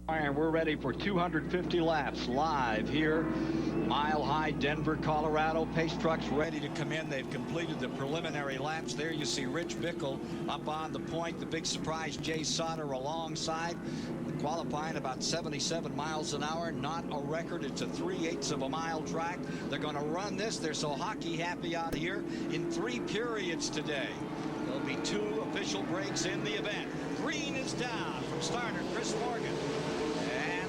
All right, we're ready for 250 laps live here. Mile High, Denver, Colorado. Pace trucks ready to come in. They've completed the preliminary laps. There you see Rich Bickle up on the point. The big surprise, Jay Sauter alongside. Qualifying about 77 miles an hour. Not a record. It's a 3/8 of a mile track. They're going to run this. They're so hockey happy out here in 3 periods today. There'll be 2 official breaks in the event. Green is down from starter Chris Morgan.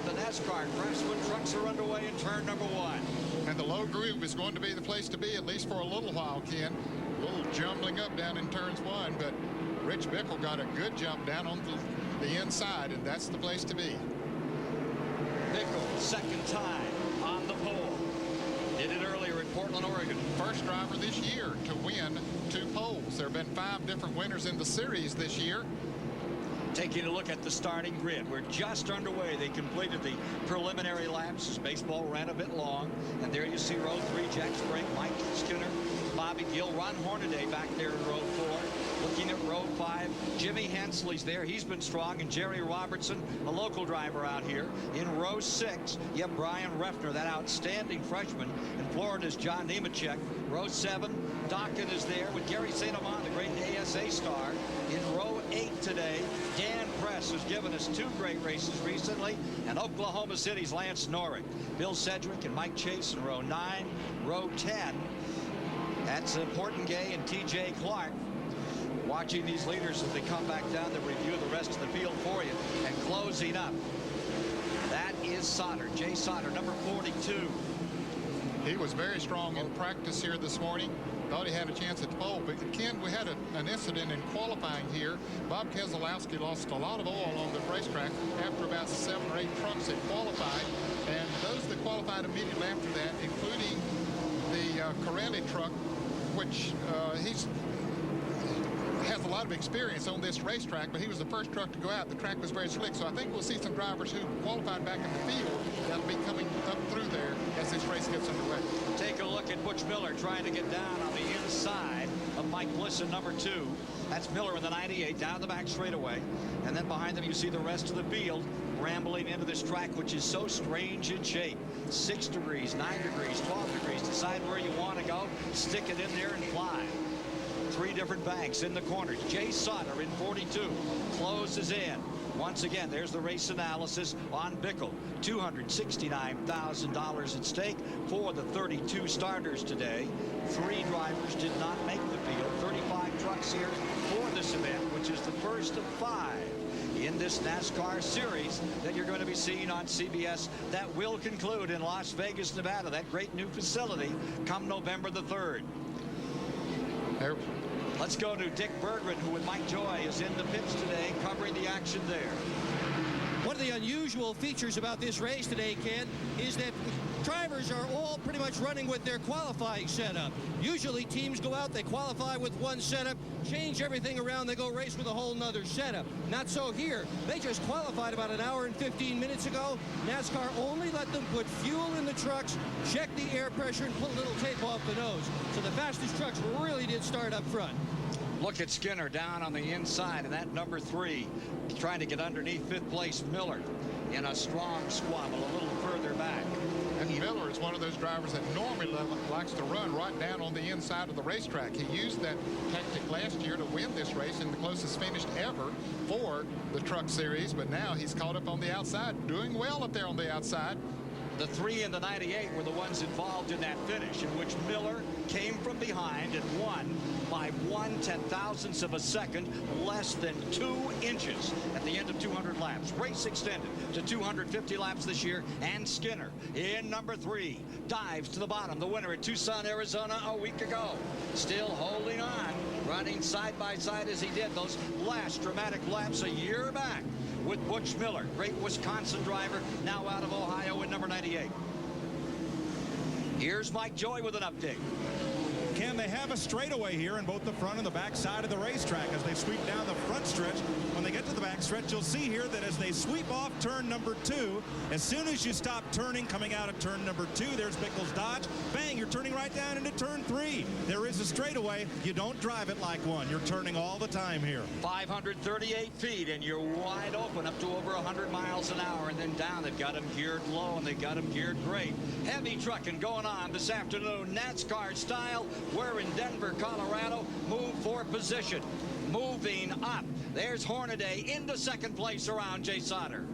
The NASCAR Craftsman trucks are underway in turn number 1. And the low groove is going to be the place to be, at least for a little while, Ken. A little jumbling up down in turns 1, but Rich Bickle got a good jump down on the inside, and that's the place to be. Bickle, second time on the pole. Did it earlier in Portland, Oregon. First driver this year to win 2 poles. There have been 5 different winners in the series this year. Taking a look at the starting grid. We're just underway. They completed the preliminary laps as baseball ran a bit long. And there you see row 3, Jack Spring, Mike Skinner, Bobby Gill, Ron Hornaday back there in row 4. Looking at row 5, Jimmy Hensley's there. He's been strong. And Jerry Robertson, a local driver out here. In row 6, you have Brian Refner, that outstanding freshman. In Florida's John Nemechek. Row 7, Dokken is there with Gary St. Amand, the great ASA star. In row 8 today, Dan Press has given us 2 great races recently, and Oklahoma City's Lance Norrick. Bill Sedgwick and Mike Chase in row 9. Row 10, that's Portengay and TJ Clark. Watching these leaders as they come back down to review the rest of the field for you. And closing up, that is Sauter, Jay Sauter, number 42. He was very strong in practice here this morning. Thought he had a chance at the pole, but Ken, we had an incident in qualifying here. Bob Keselowski lost a lot of oil on the racetrack after about 7 or 8 trucks had qualified, and those that qualified immediately after that, including the Corelli truck, which has a lot of experience on this racetrack, but he was the first truck to go out. The track was very slick, so I think we'll see some drivers who qualified back in the field that'll be coming up through there as this race gets underway. Take a look at Butch Miller trying to get down on the inside of Mike Bliss in number 2. That's Miller in the 98 down the back straightaway. And then behind them you see the rest of the field rambling into this track, which is so strange in shape. 6 degrees, 9 degrees, 12 degrees. Decide where you want to go, stick it in there and fly. 3 different banks in the corners. Jay Sauter in 42 closes in. Once again, there's the race analysis on Bickle. $269,000 at stake for the 32 starters today. 3 drivers did not make the field. 35 trucks here for this event, which is the first of 5 in this NASCAR series that you're going to be seeing on CBS. That will conclude in Las Vegas, Nevada, that great new facility, come November the 3rd. Let's go to Dick Bergman, who with Mike Joy is in the pits today, covering the action there. One of the unusual features about this race today, Ken, is that drivers are all pretty much running with their qualifying setup. Usually teams go out, they qualify with one setup, change everything around, they go race with a whole nother setup. Not so here. They just qualified about an hour and 15 minutes ago. NASCAR only let them put fuel in the trucks, check the air pressure, and put a little tape off the nose. So the fastest trucks really did start up front. Look at Skinner down on the inside, and that number 3 trying to get underneath 5th place Miller in a strong squabble a little further back. And Miller is one of those drivers that normally likes to run right down on the inside of the racetrack. He used that tactic last year to win this race in the closest finish ever for the Truck Series, but now he's caught up on the outside, doing well up there on the outside. The 3 and the 98 were the ones involved in that finish, in which Miller came from behind and won by 1/10,000th of a second, less than 2 inches at the end of 200 laps. Race extended to 250 laps this year, and Skinner in number 3 dives to the bottom. The winner at Tucson, Arizona a week ago. Still holding on, running side by side as he did those last dramatic laps a year back with Butch Miller, great Wisconsin driver, now out of Ohio in number 98. Here's Mike Joy with an update. Ken, they have a straightaway here in both the front and the back side of the racetrack as they sweep down the front stretch. When they get to the back stretch, you'll see here that as they sweep off turn number 2, as soon as you stop turning, coming out of turn number 2, there's Bickle's Dodge. Bang, you're turning right down into turn 3. There is a straightaway. You don't drive it like one. You're turning all the time here. 538 feet, and you're wide open up to over 100 miles an hour. And then down, they've got them geared low, and they've got them geared great. Heavy trucking going on this afternoon, NASCAR style. We're in Denver, Colorado. Move for position. Moving up. There's Hornaday into second place around Jay Sauter.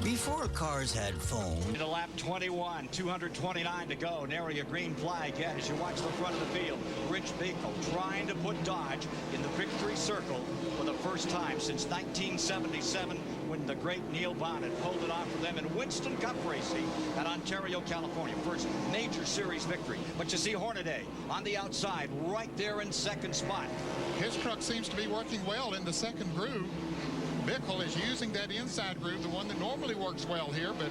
Before cars had phone. Into lap 21, 229 to go. Nary a green flag yet as you watch the front of the field. Rich Bickle trying to put Dodge in the victory circle for the first time since 1977 when the great Neil Bonnet pulled it off for them in Winston Cup racing at Ontario, California. First major series victory. But you see Hornaday on the outside right there in second spot. His truck seems to be working well in the second groove. Bickle is using that inside groove, the one that normally works well here, but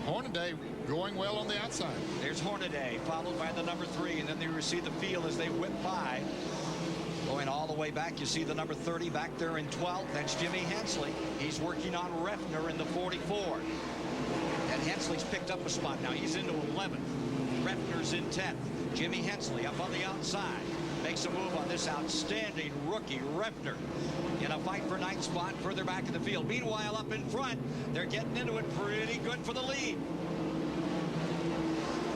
Hornaday going well on the outside. There's Hornaday, followed by the number 3, and then you see the field as they whip by. Going all the way back, you see the number 30 back there in 12th. That's Jimmy Hensley. He's working on Refner in the 44. And Hensley's picked up a spot now. He's into 11th. Refner's in 10th. Jimmy Hensley up on the outside. Makes a move on this outstanding rookie, Refner, in a fight for 9th spot further back in the field. Meanwhile, up in front, they're getting into it pretty good for the lead.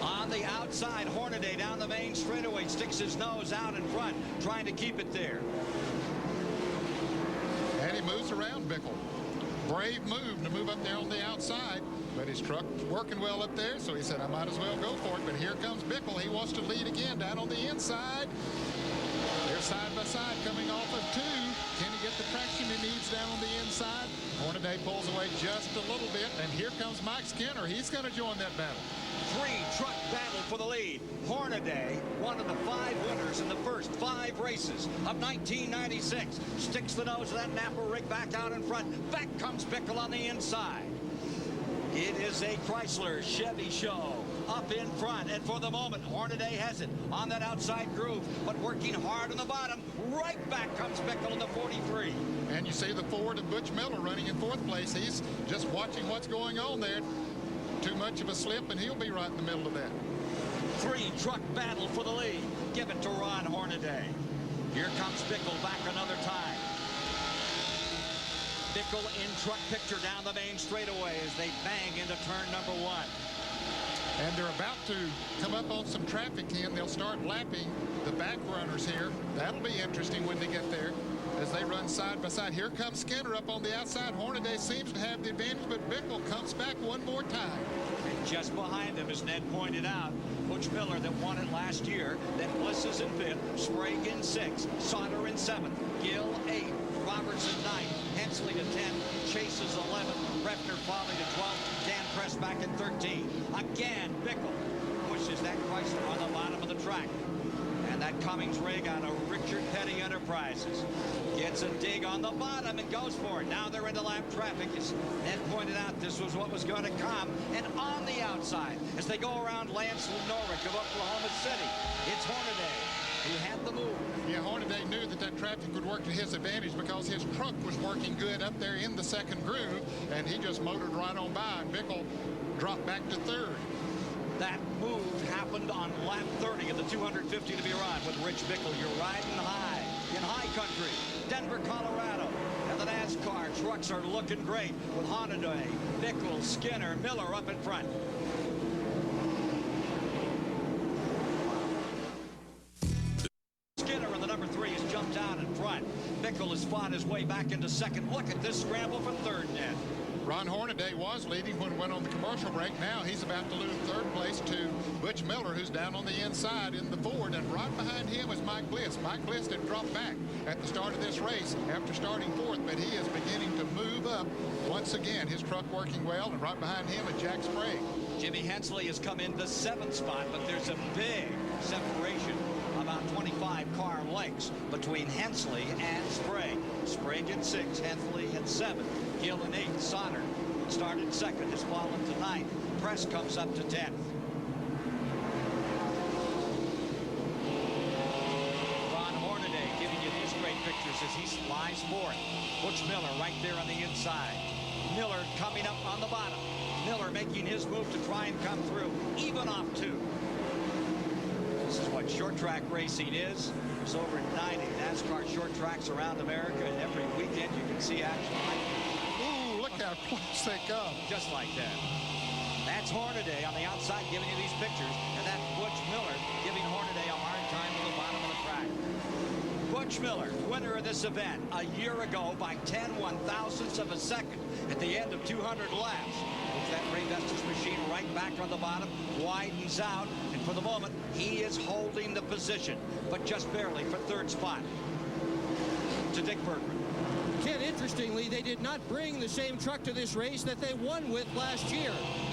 On the outside, Hornaday down the main straightaway, sticks his nose out in front, trying to keep it there. And he moves around Bickle. Brave move to move up there on the outside, but his truck's working well up there, so he said, I might as well go for it. But here comes Bickle. He wants to lead again down on the inside. They're side by side coming off of 2. Can he get the traction he needs down on the inside? Hornaday pulls away just a little bit, and here comes Mike Skinner. He's going to join that battle. 3-truck battle for the lead. Hornaday, one of the 5 winners in the first 5 races of 1996. Sticks the nose of that Napa rig back out in front. Back comes Bickle on the inside. It is a Chrysler Chevy show up in front, and for the moment Hornaday has it on that outside groove, but working hard on the bottom. Right back comes Bickle in the 43. And you see the Ford of Butch Miller running in 4th place. He's just watching what's going on there. Too much of a slip and he'll be right in the middle of that. 3-truck battle for the lead. Give it to Ron Hornaday. Here comes Bickle back another time. Bickle in truck picture down the main straightaway as they bang into turn number 1. And they're about to come up on some traffic in. They'll start lapping the back runners here. That'll be interesting when they get there as they run side by side. Here comes Skinner up on the outside. Hornaday seems to have the advantage, but Bickle comes back one more time. And just behind them, as Ned pointed out, Butch Miller that won it last year. Then Bliss is in 5th, Sprague in 6th, Sauter in 7th, Gill 8th, Roberts in 9th, Hensley to 10th, Chase is 11th, Refner falling to 12th, Dan Press back in 13th. Again, Bickle pushes that Chrysler on the bottom of the track. And that Cummings rig out of Richard Petty Enterprises gets a dig on the bottom and goes for it. Now they're into lap traffic. As Ned pointed out, this was what was going to come. And on the outside, as they go around Lance Lenorick of Oklahoma City, it's Hornaday who had the move. Yeah, Hornaday knew that that traffic would work to his advantage because his truck was working good up there in the second groove, and he just motored right on by, and Bickle dropped back to 3rd. That move happened on lap 30 of the 250 to be run with Rich Bickle. You're riding high in high country, Denver, Colorado. And the NASCAR trucks are looking great with Hornaday, Bickle, Skinner, Miller up in front. Skinner in the number 3 has jumped out in front. Bickle has fought his way back into second. Look at this scramble for 3rd, Ned. Ron Hornaday was leading when he went on the commercial break. Now he's about to lose 3rd place to Butch Miller, who's down on the inside in the Ford. And right behind him is Mike Bliss. Mike Bliss had dropped back at the start of this race after starting 4th, but he is beginning to move up once again. His truck working well, and right behind him is Jack Sprague. Jimmy Hensley has come in the 7th spot, but there's a big separation, about 25 car lengths between Hensley and Sprague. Sprague in 6th, Hensley in 7th, Gill in 8th, Sauter started second, has fallen to 9th. Press comes up to 10th. Ron Hornaday giving you these great pictures as he flies 4th. Butch Miller right there on the inside. Miller coming up on the bottom. Miller making his move to try and come through, even off 2. This is what short track racing is. There's over 90 NASCAR short tracks around America, and every weekend you can see action like Ooh, look how close they come. just like that. That's Hornaday on the outside giving you these pictures, and that's Butch Miller giving Hornaday a hard time to the bottom of the track. Butch Miller, winner of this event a year ago by 10 1/1000ths of a second at the end of 200 laps. Puts that Ray Vestas machine right back on the bottom, widens out, and for the moment, he is holding the position, but just barely for 3rd spot to Dick Bergman. Ken, interestingly, they did not bring the same truck to this race that they won with last year.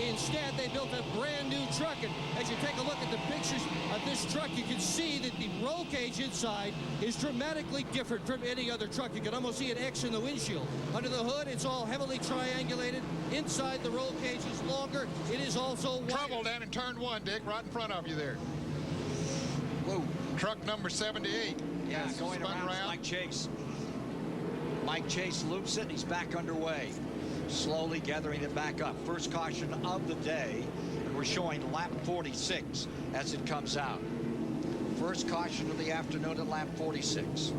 Instead, they built a brand new truck, and as you take a look at the pictures of this truck, you can see that the roll cage inside is dramatically different from any other truck. You can almost see an X in the windshield. Under the hood, it's all heavily triangulated. Inside, the roll cage is longer. It is also wider. Trouble down in turn 1, Dick, right in front of you there. Whoa. Truck number 78. Yeah, Has going spun around Mike Chase. Mike Chase loops it. He's back underway. Slowly gathering it back up. First caution of the day. And we're showing lap 46 as it comes out. First caution of the afternoon at lap 46.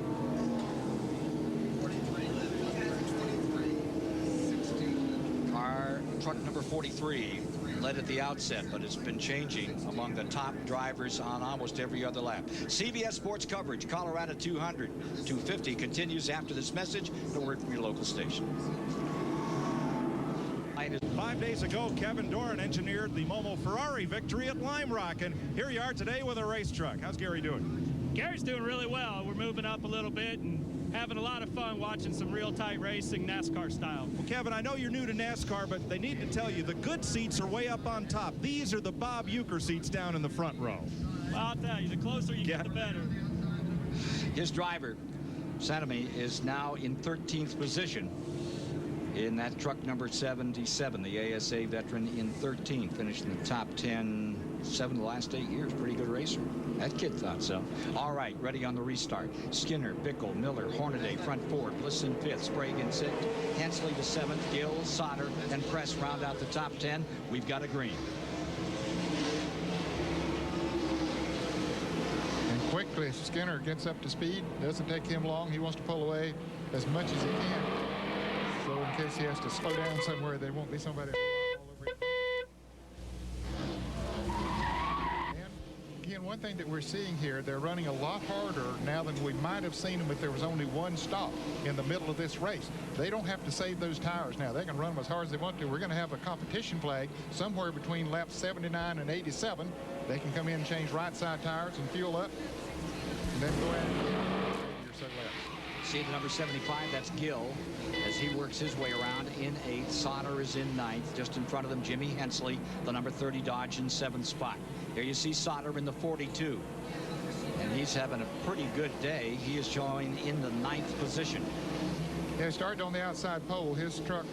Truck number 43 led at the outset, but it's been changing among the top drivers on almost every other lap. CBS Sports coverage, Colorado 200, 250 continues after this message. The word from your local station. 5 days ago, Kevin Doran engineered the Momo Ferrari victory at Lime Rock, and here you are today with a race truck. How's Gary doing? Gary's doing really well. We're moving up a little bit and having a lot of fun watching some real tight racing NASCAR style. Well, Kevin, I know you're new to NASCAR, but they need to tell you the good seats are way up on top. These are the Bob Uecker seats down in the front row. Well, I'll tell you, the closer you get, the better. His driver, Sanemi, is now in 13th position in that truck number 77. The ASA veteran in 13th, finished in the top 10 7 of the last 8 years. Pretty good racer. That kid thought so. All right, ready on the restart. Skinner, Bickle, Miller, Hornaday, front 4, Bliss in 5th, Sprague in 6th, Hensley to 7th, Gill, Sauter, and Press round out the top 10. We've got a green. And quickly, Skinner gets up to speed. Doesn't take him long. He wants to pull away as much as he can. So in case he has to slow down somewhere, there won't be somebody all over him. Again, one thing that we're seeing here, they're running a lot harder now than we might have seen them if there was only one stop in the middle of this race. They don't have to save those tires now. They can run them as hard as they want to. We're going to have a competition flag somewhere between laps 79 and 87. They can come in and change right side tires and fuel up, and then go out and get 80 or so laps. See the number 75, that's Gill, as he works his way around in 8th. Sauter is in 9th. Just in front of them, Jimmy Hensley, the number 30 Dodge in 7th spot. Here you see Sauter in the 42. And he's having a pretty good day. He is showing in the 9th position. Yeah, he started on the outside pole. His truck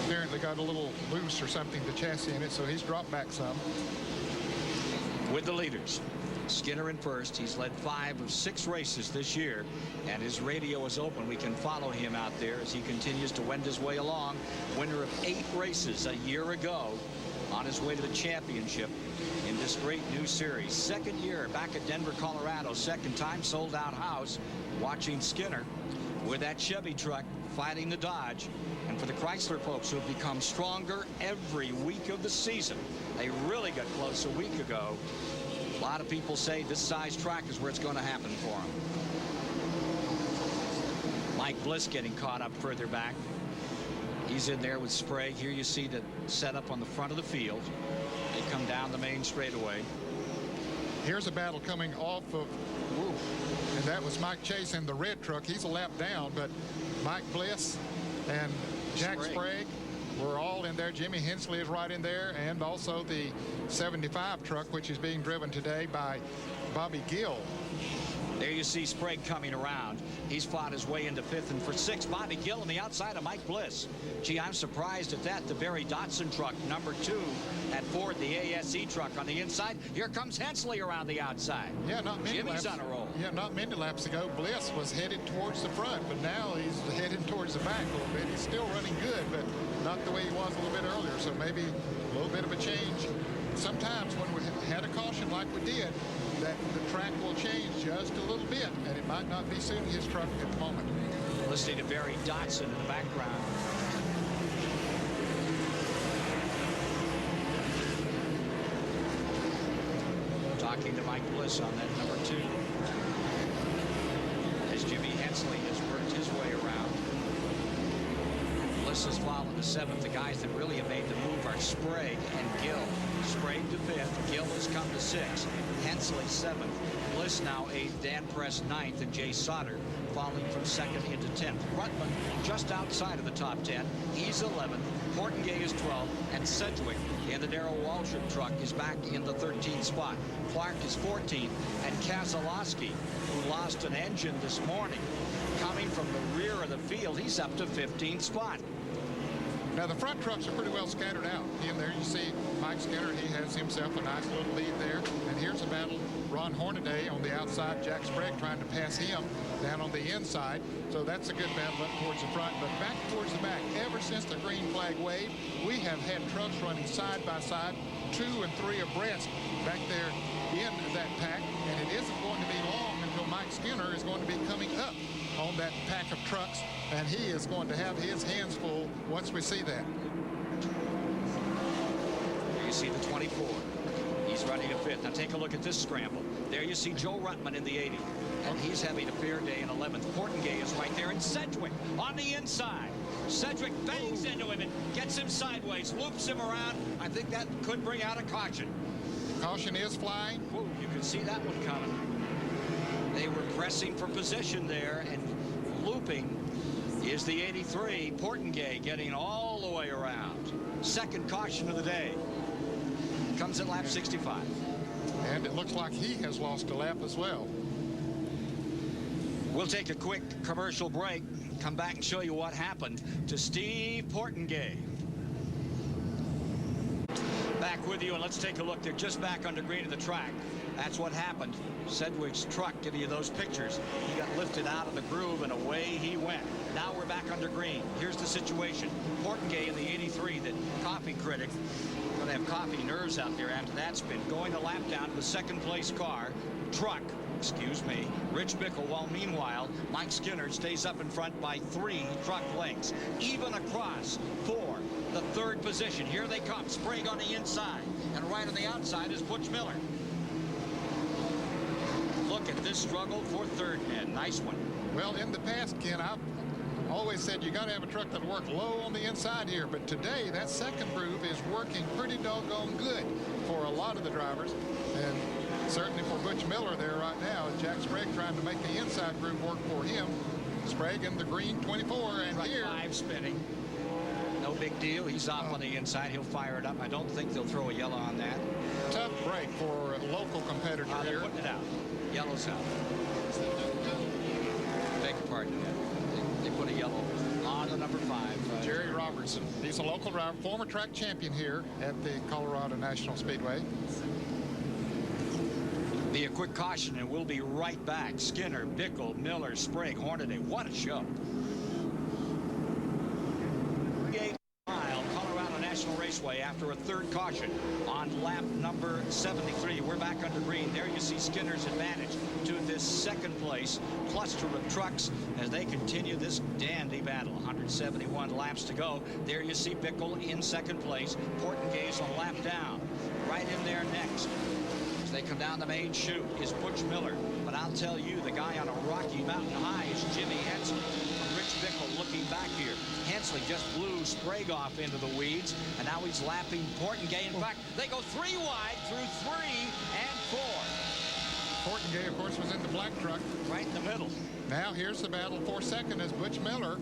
apparently got a little loose or something, the chassis in it, so he's dropped back some. With the leaders, Skinner in first. He's led 5 of 6 races this year, and his radio is open. We can follow him out there as he continues to wend his way along. Winner of 8 races a year ago, on his way to the championship in this great new series. Second year back at Denver, Colorado. Second time sold out house, watching Skinner with that Chevy truck fighting the Dodge. And for the Chrysler folks who have become stronger every week of the season, they really got close a week ago. A lot of people say this size track is where it's going to happen for them. Mike Bliss getting caught up further back. He's in there with Sprague. Here you see the setup on the front of the field. They come down the main straightaway. Here's a battle coming off of, and that was Mike Chase in the red truck. He's a lap down, but Mike Bliss and Jack Sprague were all in there. Jimmy Hensley is right in there, and also the 75 truck, which is being driven today by Bobby Gill. There you see Sprague coming around. He's fought his way into 5th, and for 6th, Bobby Gill on the outside of Mike Bliss. Gee, I'm surprised at that. The Barry Dotson truck, number 2 at Ford, the ASE truck on the inside. Here comes Hensley around the outside. Yeah, not many Jimmy's laps. on a roll. Yeah, not many laps ago, Bliss was headed towards the front, but now he's heading towards the back a little bit. He's still running good, but not the way he was a little bit earlier. So maybe a little bit of a change. Sometimes when we had a caution like we did, that the track will change just a little bit, and it might not be suiting his truck at the moment. Listening to Barry Dotson in the background. Talking to Mike Bliss on that number 2. As Jimmy Hensley has worked his way around. Bliss is following the 7th. The guys that really have made the move are Sprague and Gill. Sprague to 5th. Gill has come to 6th. Hensley 7th. Bliss now 8th. Dan Press 9th. And Jay Sauter falling from 2nd into 10th. Rutland just outside of the top 10. He's 11th. Portengay is 12th. And Sedgwick in the Darrell Waltrip truck is back in the 13th spot. Clark is 14th. And Keselowski, who lost an engine this morning, coming from the rear of the field, he's up to 15th spot. Now, the front trucks are pretty well scattered out. In there, you see Mike Skinner. He has himself a nice little lead there. And here's a battle. Ron Hornaday on the outside. Jack Sprague trying to pass him down on the inside. So that's a good battle up towards the front. But back towards the back, ever since the green flag waved, we have had trucks running side by side, 2 and 3 abreast back there in that pack. And it isn't going to be long until Mike Skinner is going to be coming up on that pack of trucks, and he is going to have his hands full once we see that. There you see the 24. He's running to 5th. Now take a look at this scramble. There you see Joe Ruttman in the 80, and he's having a fair day in 11th. Portengay is right there, and Sedgwick on the inside. Sedgwick bangs into him and gets him sideways, loops him around. I think that could bring out a caution. Caution is flying. Whoa, you can see that one coming. They were pressing for position there, and looping is the 83. Portengay getting all the way around. 2nd caution of the day. Comes at lap 65. And it looks like he has lost a lap as well. We'll take a quick commercial break. Come back and show you what happened to Steve Portengay. Back with you, and let's take a look. They're just back under green of the track. That's what happened. Sedgwick's truck, giving you those pictures. He got lifted out of the groove, and away he went. Now we're back under green. Here's the situation. Portengay in the 83, the coffee critic. Going to have coffee nerves out there after that spin. Going a lap down to the 2nd place car. Truck, excuse me, Rich Bickle, while meanwhile, Mike Skinner stays up in front by 3 truck lengths. Even across for the 3rd position. Here they come. Sprague on the inside. And right on the outside is Butch Miller. Look at this struggle for 3rd, man. Nice one. Well, in the past, Ken, I've always said you got to have a truck that'll work low on the inside here. But today, that 2nd groove is working pretty doggone good for a lot of the drivers. And certainly for Butch Miller there right now, Jack Sprague trying to make the inside groove work for him. Sprague in the green 24, and Right, here 5 spinning. No big deal. He's off on the inside. He'll fire it up. I don't think they'll throw a yellow on that. tough break for a local competitor They're here. putting it out. Yellow's out. Beg your pardon. They put a yellow on the number 5. Jerry Robertson. He's a local driver, former track champion here at the Colorado National Speedway. Be a quick caution, and we'll be right back. Skinner, Bickle, Miller, Sprague, Hornaday. What a show. 38 mile Colorado National Raceway after a 3rd caution on lap number 73. We're back under green. There you see Skinner's advantage to this 2nd place cluster of trucks as they continue this dandy battle. 171 laps to go. There you see Bickle in 2nd place. Portengay's a lap down. Right in there next, as they come down the main chute, is Butch Miller. But I'll tell you, the guy on a Rocky Mountain high is Jimmy Hensley. Rich Bickle looking back here. Hensley just blew Sprague off into the weeds, and now he's lapping Portengay. In fact, they go 3 wide through 3 and 4. Portengay, of course, was in the black truck. Right in the middle. Now here's the battle for 2nd as Butch Miller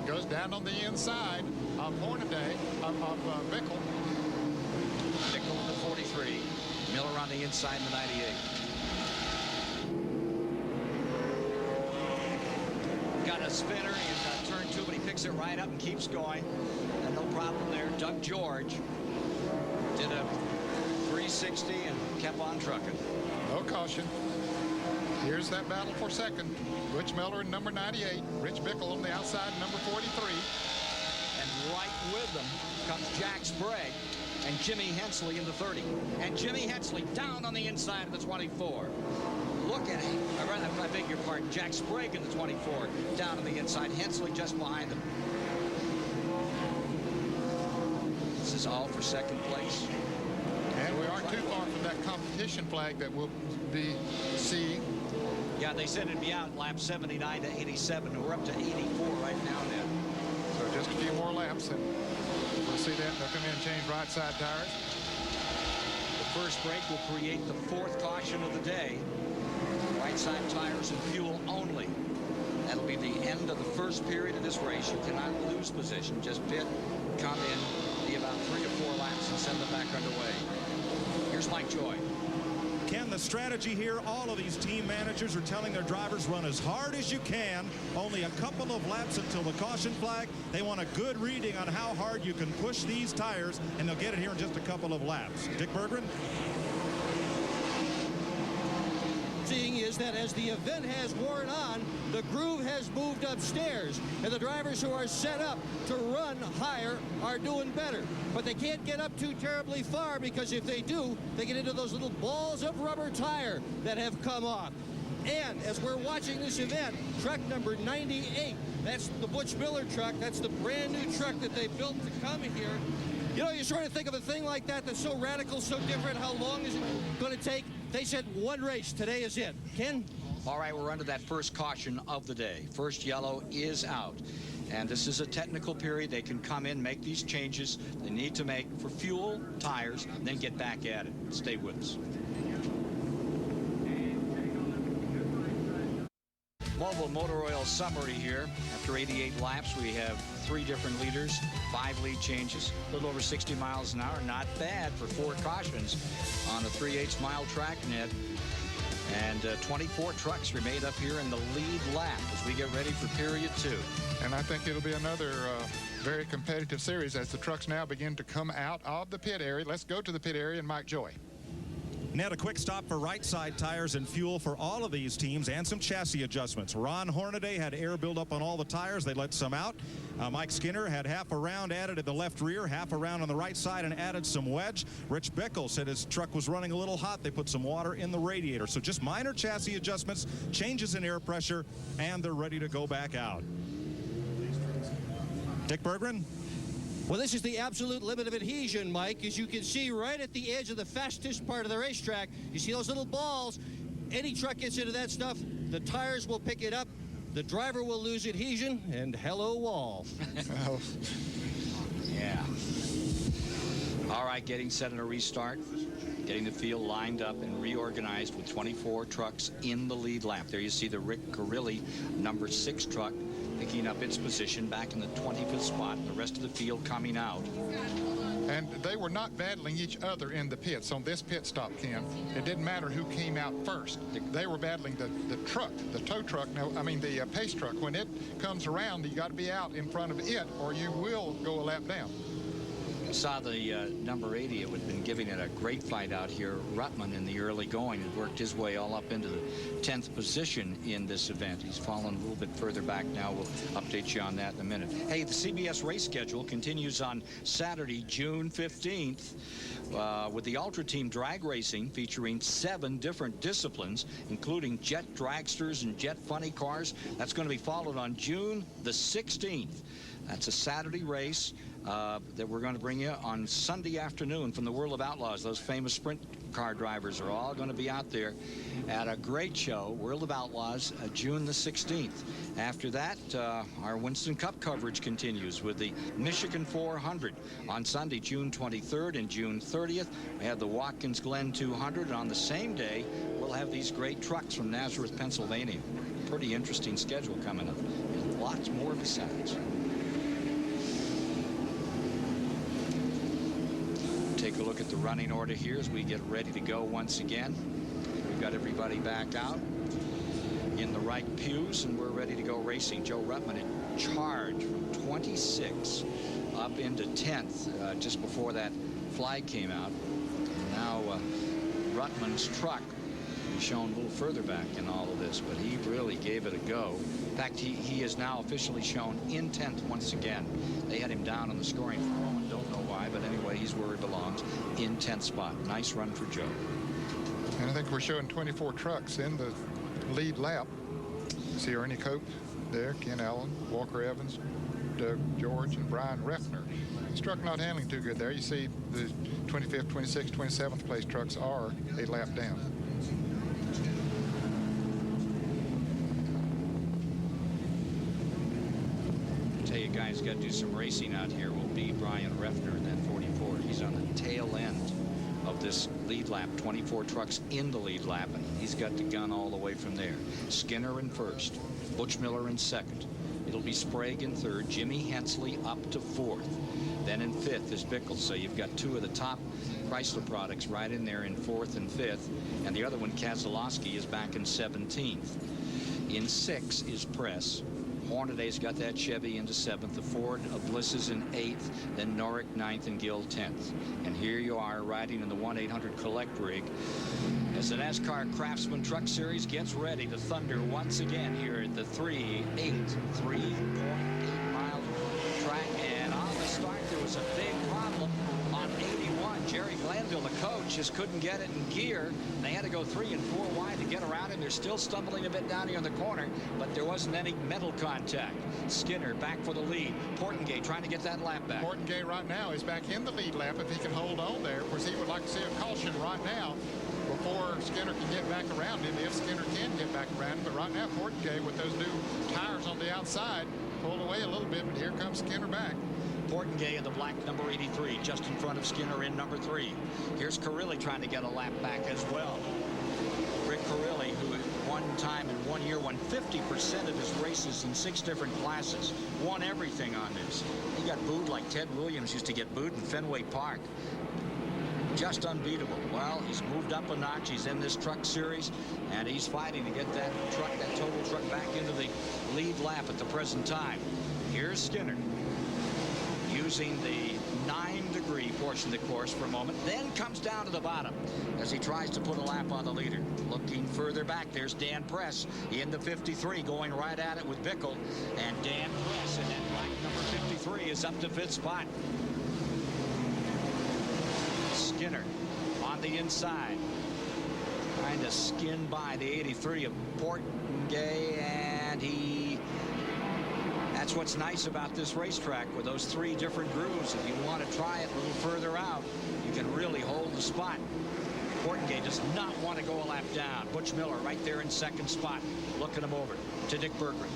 goes down on the inside of Hornaday, of Bickle. Bickle in the 43. Miller on the inside in the 98. spinner in turn 2, but he picks it right up and keeps going. And no problem there. Doug George did a 360 and kept on trucking. No caution. Here's that battle for second. Butch Miller in number 98. Rich Bickle on the outside, number 43. And right with them comes Jack Sprague and Jimmy Hensley in the 30. And Jimmy Hensley down on the inside of the 24. Look at him. I beg your pardon. Jack Sprague in the 24 down on the inside. Hensley just behind him. This is all for second place. And we aren't too far from that competition flag that we'll be seeing. Yeah, they said it'd be out in lap 79 to 87. We're up to 84 right now, Ned. So just a few more laps, and we'll see that. They'll come in and change right side tires. The first break will create the 4th caution of the day. Right side tires and fuel only. That'll be the end of the first period of this race. You cannot lose position. Just pit, come in, be about 3 or 4 laps, and send them back underway. Here's Mike Joy. Ken, the strategy here, all of these team managers are telling their drivers run as hard as you can. Only a couple of laps until the caution flag. They want a good reading on how hard you can push these tires, and they'll get it here in just a couple of laps. Dick Berggren? Seeing is that as the event has worn on, the groove has moved upstairs, and the drivers who are set up to run higher are doing better. But they can't get up too terribly far, because if they do, they get into those little balls of rubber tire that have come off. And as we're watching this event, truck number 98, that's the Butch Miller truck. That's the brand new truck that they built to come here. You know, you sort of think of a thing like that that's so radical, so different. How long is it going to take? They said one race. Today is it. Ken? All right, we're under that first caution of the day. First yellow is out. And this is a technical period. They can come in, make these changes they need to make for fuel, tires, and then get back at it. Stay with us. Mobile Motor Oil summary here. After 88 laps, we have 3 different leaders, 5 lead changes, a little over 60 miles an hour. Not bad for 4 cautions on a 3/8 mile track, Ned. And 24 trucks remain up here in the lead lap as we get ready for period 2. And I think it'll be another very competitive series as the trucks now begin to come out of the pit area. Let's go to the pit area and Mike Joy. Ned, a quick stop for right side tires and fuel for all of these teams, and some chassis adjustments. Ron Hornaday had air buildup on all the tires. They let some out. Mike Skinner had half a round added at the left rear, half a round on the right side, and added some wedge. Rich Bickle said his truck was running a little hot. They put some water in the radiator. So just minor chassis adjustments, changes in air pressure, and they're ready to go back out. Dick Berggren? Well, this is the absolute limit of adhesion, Mike. As you can see right at the edge of the fastest part of the racetrack, you see those little balls. Any truck gets into that stuff, the tires will pick it up, the driver will lose adhesion, and hello, wall. Oh. Yeah. All right, getting set in a restart. Getting the field lined up and reorganized with 24 trucks in the lead lap. There you see the Rick Carilli number 6 truck picking up its position back in the 25th spot. The rest of the field coming out. And they were not battling each other in the pits on this pit stop, Ken. It didn't matter who came out first. They were battling the truck, the tow truck. No, I mean the pace truck. When it comes around, you got to be out in front of it, or you will go a lap down. Saw the number 80. It had been giving it a great fight out here. Ruttman in the early going had worked his way all up into the 10th position in this event. He's fallen a little bit further back now. We'll update you on that in a minute. Hey, the CBS race schedule continues on Saturday, June 15th with the Ultra Team drag racing featuring 7 different disciplines, including jet dragsters and jet funny cars. That's going to be followed on June the 16th. That's a Saturday race that we're going to bring you on Sunday afternoon from the World of Outlaws. Those famous sprint car drivers are all going to be out there at a great show, World of Outlaws, June the 16th. After that, our Winston Cup coverage continues with the Michigan 400 on Sunday, June 23rd and June 30th. We have the Watkins Glen 200, and on the same day, we'll have these great trucks from Nazareth, Pennsylvania. Pretty interesting schedule coming up, and lots more besides. Take a look at the running order here as we get ready to go once again. We've got everybody back out in the right pews, and we're ready to go racing. Joe Ruttman had charged from 26 up into 10th just before that flag came out. Now Ruttman's truck is shown a little further back in all of this, but he really gave it a go. In fact, he is now officially shown in 10th once again. They had him down on the scoring for a moment, don't know why, but anyway, he's where he belongs, in 10th spot. Nice run for Joe. And I think we're showing 24 trucks in the lead lap. See Ernie Cope there, Ken Allen, Walker Evans, Doug George, and Brian Refner. His truck not handling too good there. You see the 25th, 26th, 27th place trucks are a lap down. Tell you guys got to do some racing out here will be Brian Refner in that 44. He's on the tail end of this lead lap. 24 trucks in the lead lap, and he's got the gun all the way from there. Skinner in first, Butch Miller in second. It'll be Sprague in third, Jimmy Hensley up to fourth. Then in fifth is Bickle. So you've got two of the top Chrysler products right in there in fourth and fifth, and the other one, Keselowski, is back in 17th. In sixth is Press. Hornaday's got that Chevy into 7th. The Ford of Bliss is in 8th. Then Norick 9th and Gill 10th. And here you are riding in the 1-800 Collect rig as the NASCAR Craftsman Truck Series gets ready to thunder once again here at the 3.8-mile track. And on the start, there was a big problem on 81. Jerry Glanville, the coach, just couldn't get it in gear. They had to go 3 and 4 wide to get around him. They're still stumbling a bit down here in the corner, but there wasn't any metal contact. Skinner back for the lead. Portengay trying to get that lap back. Portengay right now is back in the lead lap if he can hold on there. Of course, he would like to see a caution right now before Skinner can get back around him, if Skinner can get back around him. But right now, Portengay, with those new tires on the outside, pulled away a little bit, but here comes Skinner back. Portengay in the black number 83, just in front of Skinner in number 3. Here's Carilli trying to get a lap back as well. Rick Carilli, who at one time in 1 year won 50% of his races in 6 different classes, won everything on this. He got booed like Ted Williams used to get booed in Fenway Park. Just unbeatable. Well, he's moved up a notch. He's in this truck series, and he's fighting to get that truck, that total truck, back into the lead lap at the present time. Here's Skinner, using the 9-degree portion of the course for a moment, then comes down to the bottom as he tries to put a lap on the leader. Looking further back, there's Dan Press in the 53, going right at it with Bickle, and Dan Press in that black number 53 is up to 5th spot. Skinner on the inside, trying to skin by the 83 of Portengay, and that's what's nice about this racetrack with those 3 different grooves. If you want to try it a little further out, you can really hold the spot. Portengay does not want to go a lap down. Butch Miller right there in 2nd spot, looking him over to Dick Berggren.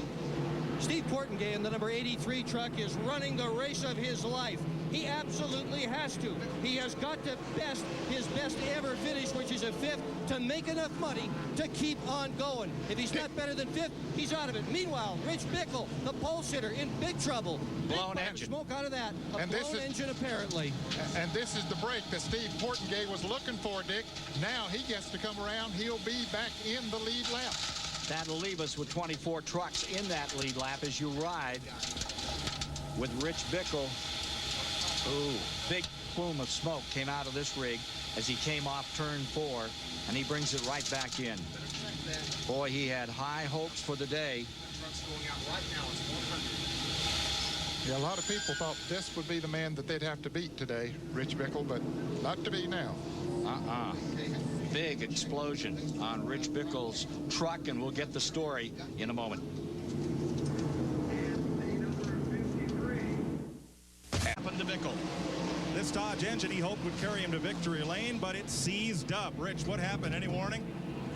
Steve Portengay in the number 83 truck is running the race of his life. He absolutely has to. He has got to his best ever finish, which is a 5th, to make enough money to keep on going. If he's not better than 5th, he's out of it. Meanwhile, Rich Bickle, the pole sitter, in big trouble. Blown engine. Smoke out of that. A blown engine, apparently. And this is the break that Steve Portengay was looking for, Dick. Now he gets to come around. He'll be back in the lead lap. That'll leave us with 24 trucks in that lead lap as you ride with Rich Bickle. Ooh, big plume of smoke came out of this rig as he came off turn 4, and he brings it right back in. Boy, he had high hopes for the day. Yeah, a lot of people thought this would be the man that they'd have to beat today, Rich Bickle, but not to be now. Big explosion on Rich Bickle's truck, and we'll get the story in a moment. Happened to Bickle. This Dodge engine he hoped would carry him to victory lane, but it seized up. Rich, what happened? Any warning?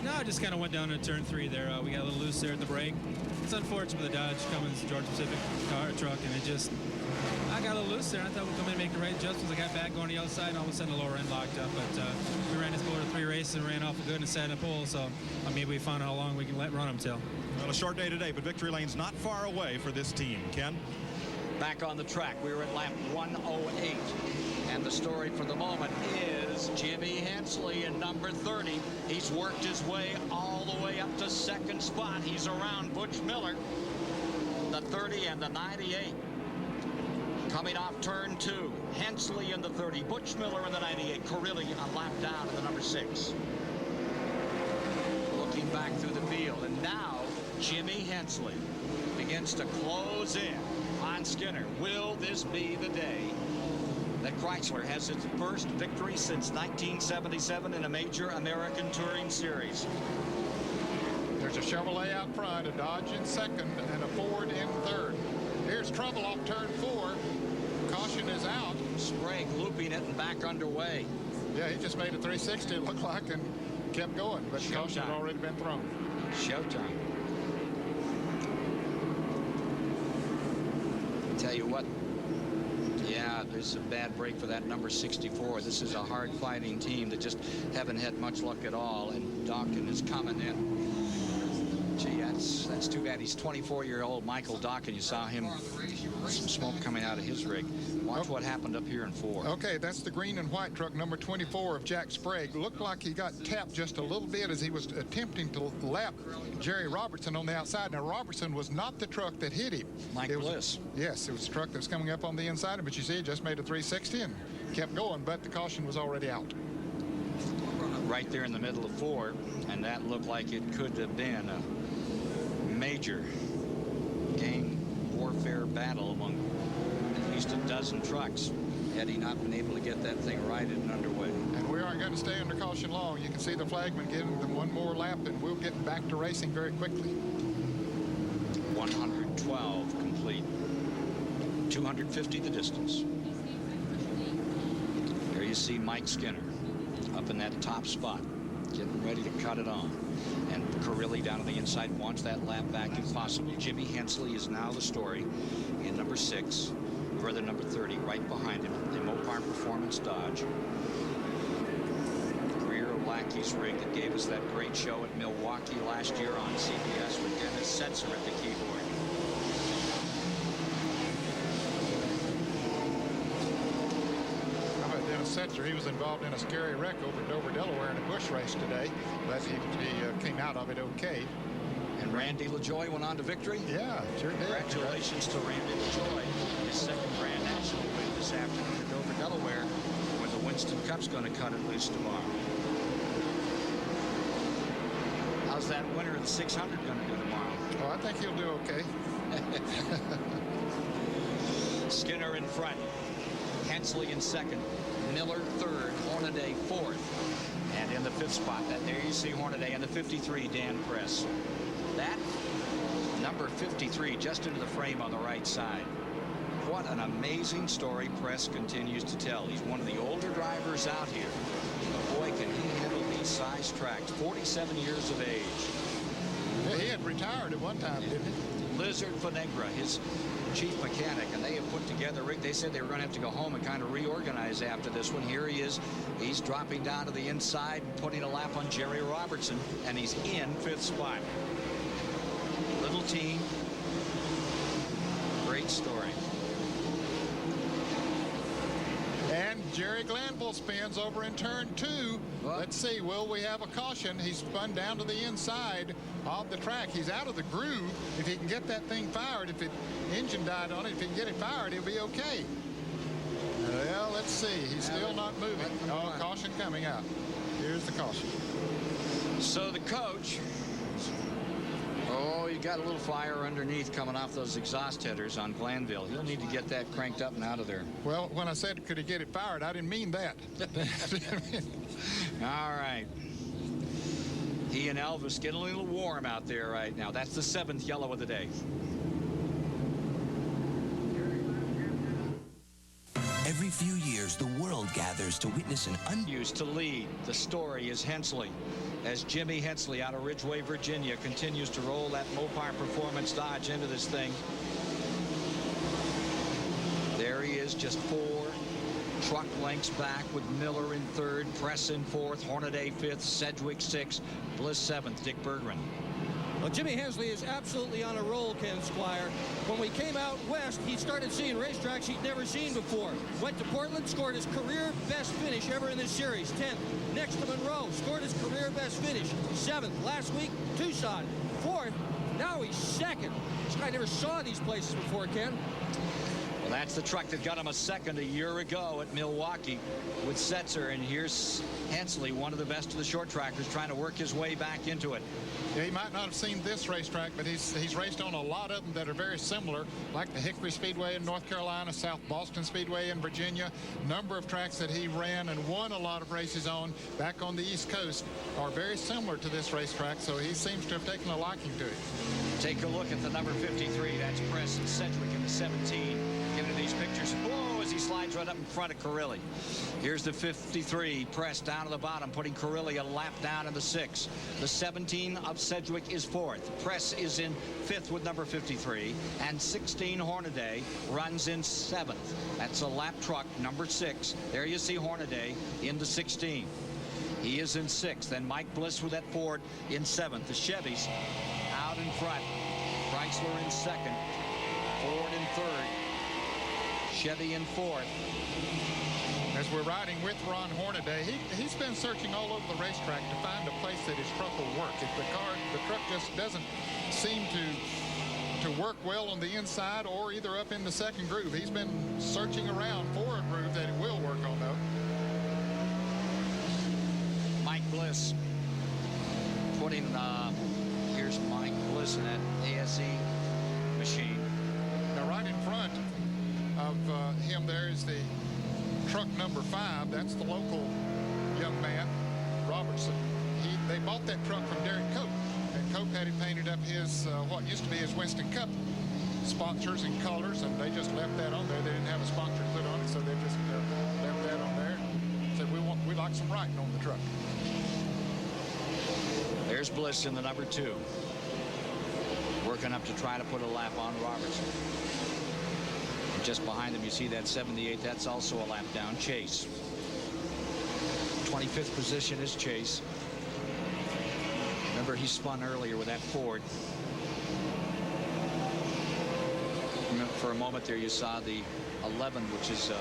No, I just kind of went down to turn 3 there. We got a little loose there at the brake. It's unfortunate for the Dodge Cummins Georgia Pacific truck, and I got a little loose there, and I thought we'd come in and make the right adjustments. I got back going to the other side, and all of a sudden the lower end locked up. But we ran this motor 3 races and ran awful good and sat in a pole, so maybe we found out how long we can run them till. Well, a short day today, but victory lane's not far away for this team. Ken? Back on the track, we were at lap 108. And the story for the moment is Jimmy Hensley in number 30. He's worked his way all the way up to second spot. He's around Butch Miller, the 30 and the 98. Coming off turn 2, Hensley in the 30, Butch Miller in the 98, Carilli a lap down in the number 6. Looking back through the field, and now Jimmy Hensley begins to close in on Skinner. Will this be the day that Chrysler has its first victory since 1977 in a major American Touring Series? There's a Chevrolet out front, a Dodge in second, and a Ford in third. Here's trouble off turn 4. Caution is out. Sprague looping it and back underway. Yeah, he just made a 360, it looked like, and kept going, but caution had already been thrown. Showtime. Tell you what, yeah, there's a bad break for that number 64. This is a hard-fighting team that just haven't had much luck at all, and Dawkins is coming in. Gee, that's too bad. He's 24-year-old Michael Dawkins. You saw him, some smoke coming out of his rig. Watch what happened up here in 4. Okay, that's the green and white truck, number 24 of Jack Sprague. Looked like he got tapped just a little bit as he was attempting to lap Jerry Robertson on the outside. Now, Robertson was not the truck that hit him. Mike Bliss. Yes, it was a truck that was coming up on the inside, but you see, it just made a 360 and kept going, but the caution was already out. Right there in the middle of 4, and that looked like it could have been a major gang warfare battle among at least a dozen trucks had he not been able to get that thing righted and underway. And we aren't going to stay under caution long. You can see the flagman giving them one more lap, and we'll get back to racing very quickly. 112 complete. 250 the distance. There you see Mike Skinner up in that top spot, getting ready to cut it on. And Carilli down to the inside wants that lap back if possible. Jimmy Hensley is now the story in number 6, brother number 30 right behind him, the Mopar Performance Dodge. Greer Lackey's rig that gave us that great show at Milwaukee last year on CBS with Dennis Setzer at the keyboard. Setzer, he was involved in a scary wreck over Dover, Delaware in a bush race today, but he came out of it okay. And Randy LaJoy went on to victory? Yeah, sure did. Congratulations to Randy LaJoy. His second Grand National win this afternoon at Dover, Delaware, where the Winston Cup's going to cut it loose tomorrow. How's that winner of the 600 going to do tomorrow? Oh, I think he'll do okay. Skinner in front. Hensley in second. Miller third, Hornaday fourth, and in the 5th spot, there you see Hornaday and the 53, Dan Press. That number 53 just into the frame on the right side. What an amazing story Press continues to tell. He's one of the older drivers out here. But boy, can he handle these size tracks. 47 years of age. Yeah, he had retired at one time, didn't he? Lizard Fonegra, his chief mechanic, and they have put together, Rick, they said they were going to have to go home and kind of reorganize after this one. Here he is. He's dropping down to the inside, putting a lap on Jerry Robertson, and he's in 5th spot. Little team. Great story. And Jerry Glanville spins over in turn 2. What? Let's see, will we have a caution? He's spun down to the inside of the track. He's out of the groove. If he can get that thing fired, if the engine died on it, if he can get it fired, he'll be okay. Well, let's see. He's still not moving. Oh, caution coming out. Here's the caution. So the coach, oh, you got a little fire underneath coming off those exhaust headers on Glanville. He'll need to get that cranked up and out of there. Well, when I said could he get it fired, I didn't mean that. All right. He and Elvis get a little warm out there right now. That's the 7th yellow of the day. Every few years, the world gathers to witness an Used to lead. The story is Hensley. As Jimmy Hensley out of Ridgeway, Virginia, continues to roll that Mopar Performance Dodge into this thing. There he is, just 4 truck lengths back with Miller in 3rd, Press in 4th, Hornaday 5th, Sedgwick 6th, Bliss 7th, Dick Berggren. Well, Jimmy Hensley is absolutely on a roll, Ken Squire. When we came out west, he started seeing racetracks he'd never seen before. Went to Portland, scored his career best finish ever in this series, 10th. Next to Monroe, scored his career best finish, 7th. Last week, Tucson, 4th. Now he's 2nd. This guy never saw these places before, Ken. Well, that's the truck that got him a 2nd a year ago at Milwaukee with Setzer. And here's Hensley, one of the best of the short trackers, trying to work his way back into it. Yeah, he might not have seen this racetrack, but he's raced on a lot of them that are very similar, like the Hickory Speedway in North Carolina, South Boston Speedway in Virginia. Number of tracks that he ran and won a lot of races on back on the East Coast are very similar to this racetrack, so he seems to have taken a liking to it. Take a look at the number 53. That's Preston Sedgwick in the 17. Giving these pictures. Whoa, as he slides right up in front of Carilli. Here's the 53. Press down to the bottom, putting Carilli a lap down in the 6. The 17 of Sedgwick is 4th. Press is in 5th with number 53. And 16 Hornaday runs in 7th. That's a lap truck, number 6. There you see Hornaday into 16. He is in 6th. Then Mike Bliss with that Ford in 7th. The Chevys out in front. Chrysler in 2nd. Ford in 3rd. Chevy in 4th. As we're riding with Ron Hornaday, he's been searching all over the racetrack to find a place that his truck will work. If the truck just doesn't seem to work well on the inside or either up in the second groove, he's been searching around for a groove that it will work on, though. Mike Bliss putting, here's Mike Bliss in that ASE machine. Now, right in front of him there is the truck number 5. That's the local young man, Robertson. They bought that truck from Derek Cope, and Cope had him painted up his what used to be his Winston Cup sponsors and colors, and they just left that on there. They didn't have a sponsor put on it, so they just left that on there. Said we like some writing on the truck. There's Bliss in the number 2, working up to try to put a lap on Robertson. Just behind them, you see that 78. That's also a lap down. Chase. 25th position is Chase. Remember, he spun earlier with that Ford. For a moment there, you saw the 11, which is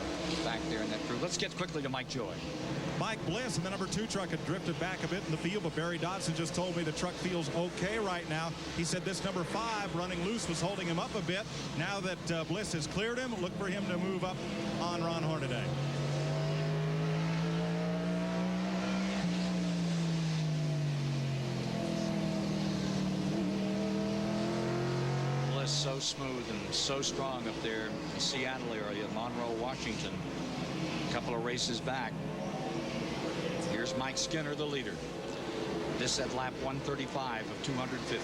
back there in that group. Let's get quickly to Mike Joy. Mike Bliss and the number 2 truck had drifted back a bit in the field, but Barry Dodson just told me the truck feels okay right now. He said this number 5 running loose was holding him up a bit. Now that Bliss has cleared him, look for him to move up on Ron Hornaday. Bliss so smooth and so strong up there in the Seattle area, Monroe, Washington. A couple of races back. Here's Mike Skinner, the leader. This at lap 135 of 250.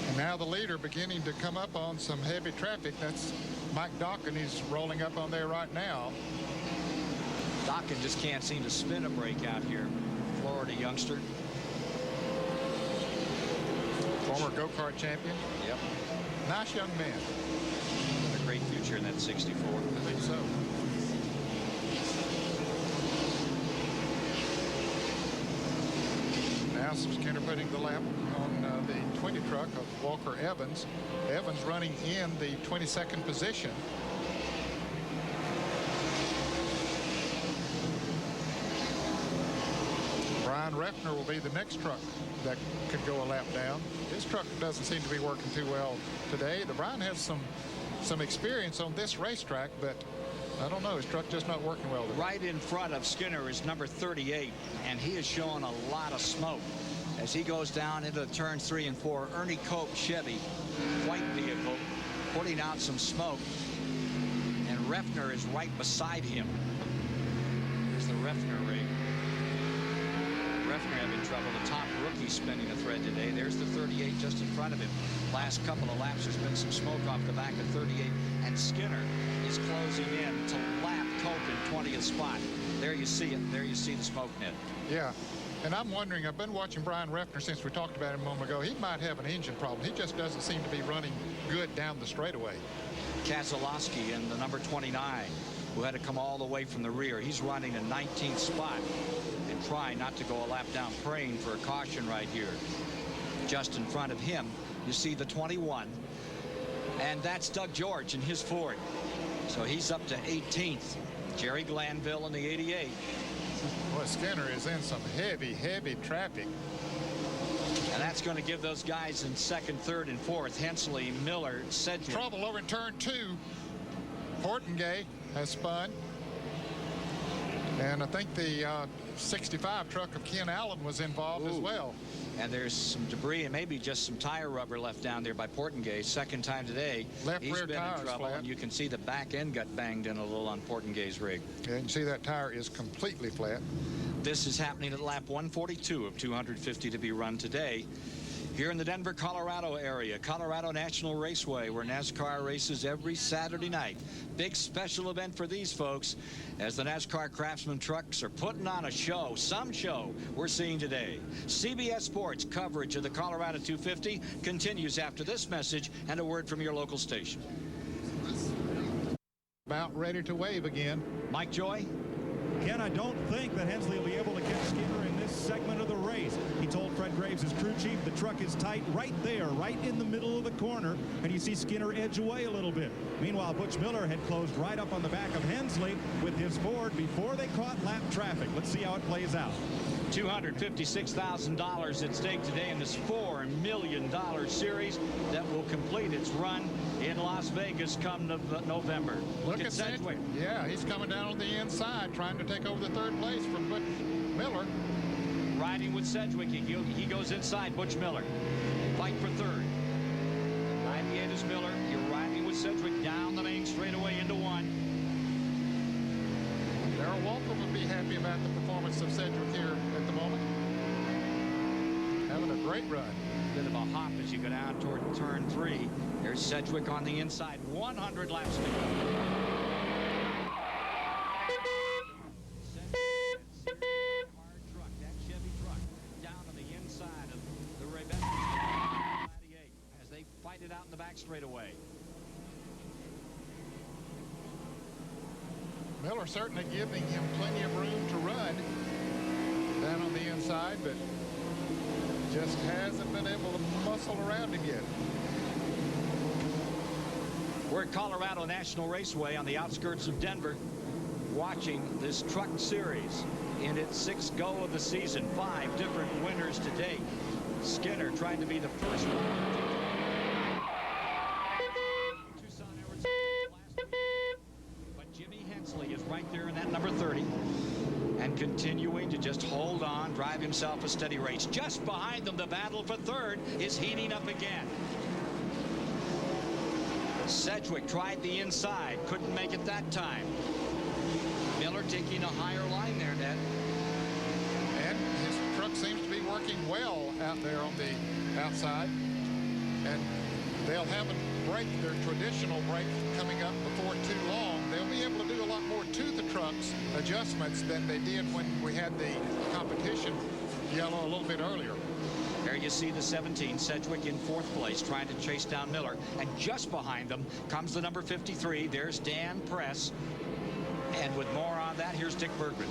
And now the leader beginning to come up on some heavy traffic. That's Mike Dokken. He's rolling up on there right now. Dokken just can't seem to spin a break out here. Florida youngster. Former go-kart champion. Yep. Nice young man. A great future in that 64. I think so. Now Skinner putting the lap on the 20 truck of Walker Evans. Evans running in the 22nd position. Brian Refner will be the next truck that could go a lap down. His truck doesn't seem to be working too well today. The Brian has some experience on this racetrack, but I don't know. His truck just not working well today. Right in front of Skinner is number 38, and he is showing a lot of smoke as he goes down into turns 3 and 4. Ernie Cope Chevy, white vehicle, putting out some smoke, and Refner is right beside him. There's the Refner rig. Refner having trouble. The top rookie spinning a thread today. There's the 38 just in front of him. Last couple of laps, there's been some smoke off the back of 38, and Skinner is closing in to lap Cope in 20th spot. There you see it. There you see the smoke net. Yeah. And I'm wondering, I've been watching Brian Refner since we talked about him a moment ago. He might have an engine problem. He just doesn't seem to be running good down the straightaway. Keselowski in the number 29, who had to come all the way from the rear. He's running a 19th spot and trying not to go a lap down, praying for a caution right here. Just in front of him, you see the 21. And that's Doug George in his Ford. So he's up to 18th. Jerry Glanville in the 88. Boy, Skinner is in some heavy traffic. And that's going to give those guys in second, third, and fourth, Hensley, Miller, Sedgwick. Trouble over in turn 2. Portengay has spun. And I think the 65 truck of Ken Allen was involved as well. And there's some debris and maybe just some tire rubber left down there by Portengay. Second time today. Left He's rear been tire in trouble, flat. and you can see the back end got banged in a little on Portengay's rig. Yeah, you can see that tire is completely flat. This is happening at lap 142 of 250 to be run today. Here in the Denver, Colorado area, Colorado National Raceway, where NASCAR races every Saturday night. Big special event for these folks as the NASCAR Craftsman trucks are putting on a show, some show we're seeing today. CBS Sports coverage of the Colorado 250 continues after this message and a word from your local station. About ready to wave again. Mike Joy? Ken, I don't think that Hensley will be able to catch Skinner in this segment of the race. He told Fred Graves, his crew chief, the truck is tight right there, right in the middle of the corner, and you see Skinner edge away a little bit. Meanwhile, Butch Miller had closed right up on the back of Hensley with his Ford before they caught lap traffic. Let's see how it plays out. $256,000 at stake today in this $4 million series that will complete its run in Las Vegas come November. Look at Sedgwick. Yeah, he's coming down on the inside trying to take over the third place from Butch Miller. Riding with Sedgwick, he goes inside Butch Miller. Fight for third. 98 is Miller. You're riding with Sedgwick down the main straightaway into one. Darrell Walker would be happy about the performance of Sedgwick here at the moment. Having a great run. Bit of a hop as you go down toward turn 3. There's Sedgwick on the inside. 100 laps to go. That Chevy truck down on the inside of the Rebecca 98 as they fight it out in the back straightaway. Miller certainly giving him plenty of room to run down on the inside, but just hasn't been able to muscle around him yet. We're at Colorado National Raceway on the outskirts of Denver, watching this truck series in its 6th go of the season. 5 different winners to date. Skinner trying to be the first one. But Jimmy Hensley is right there in that number 30 and continuing to just hold on, drive himself a steady race. Just behind them, the battle for third is heating up again. Sedgwick tried the inside, couldn't make it that time. Miller taking a higher line there, Ned. And his truck seems to be working well out there on the outside. And they'll have a brake, their traditional brake, coming up before too long. They'll be able to do a lot more to the truck's adjustments than they did when we had the competition yellow a little bit earlier. There you see the 17, Sedgwick in 4th place, trying to chase down Miller. And just behind them comes the number 53. There's Dan Press. And with more on that, here's Dick Bergman.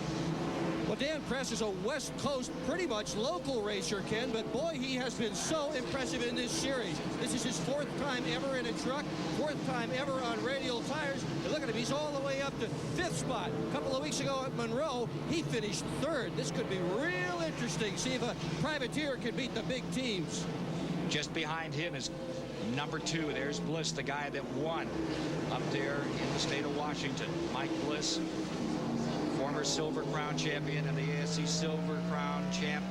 Well, Dan Press is a West Coast, pretty much local racer, Ken, but boy, he has been so impressive in this series. This is his 4th time ever in a truck, 4th time ever on radial tires. And look at him, he's all the way up to 5th spot. A couple of weeks ago at Monroe, he finished 3rd. This could be real interesting. See if a privateer can beat the big teams. Just behind him is number 2. There's Bliss, the guy that won up there in the state of Washington. Mike Bliss, former Silver Crown champion and the ASC Silver Crown champ,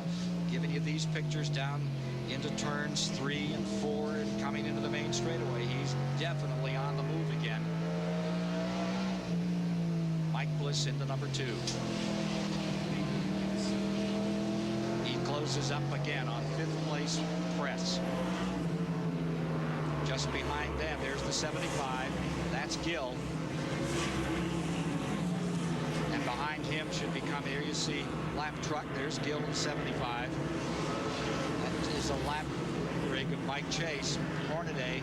giving you these pictures down into turns 3 and 4 and coming into the main straightaway. He's definitely on the move again. Mike Bliss into number 2. He closes up again on 5th place Press. Just behind them, there's the 75. That's Gill. And behind him should be coming, here you see lap truck. There's Gill in 75. That is a lap rig of Mike Chase. Hornaday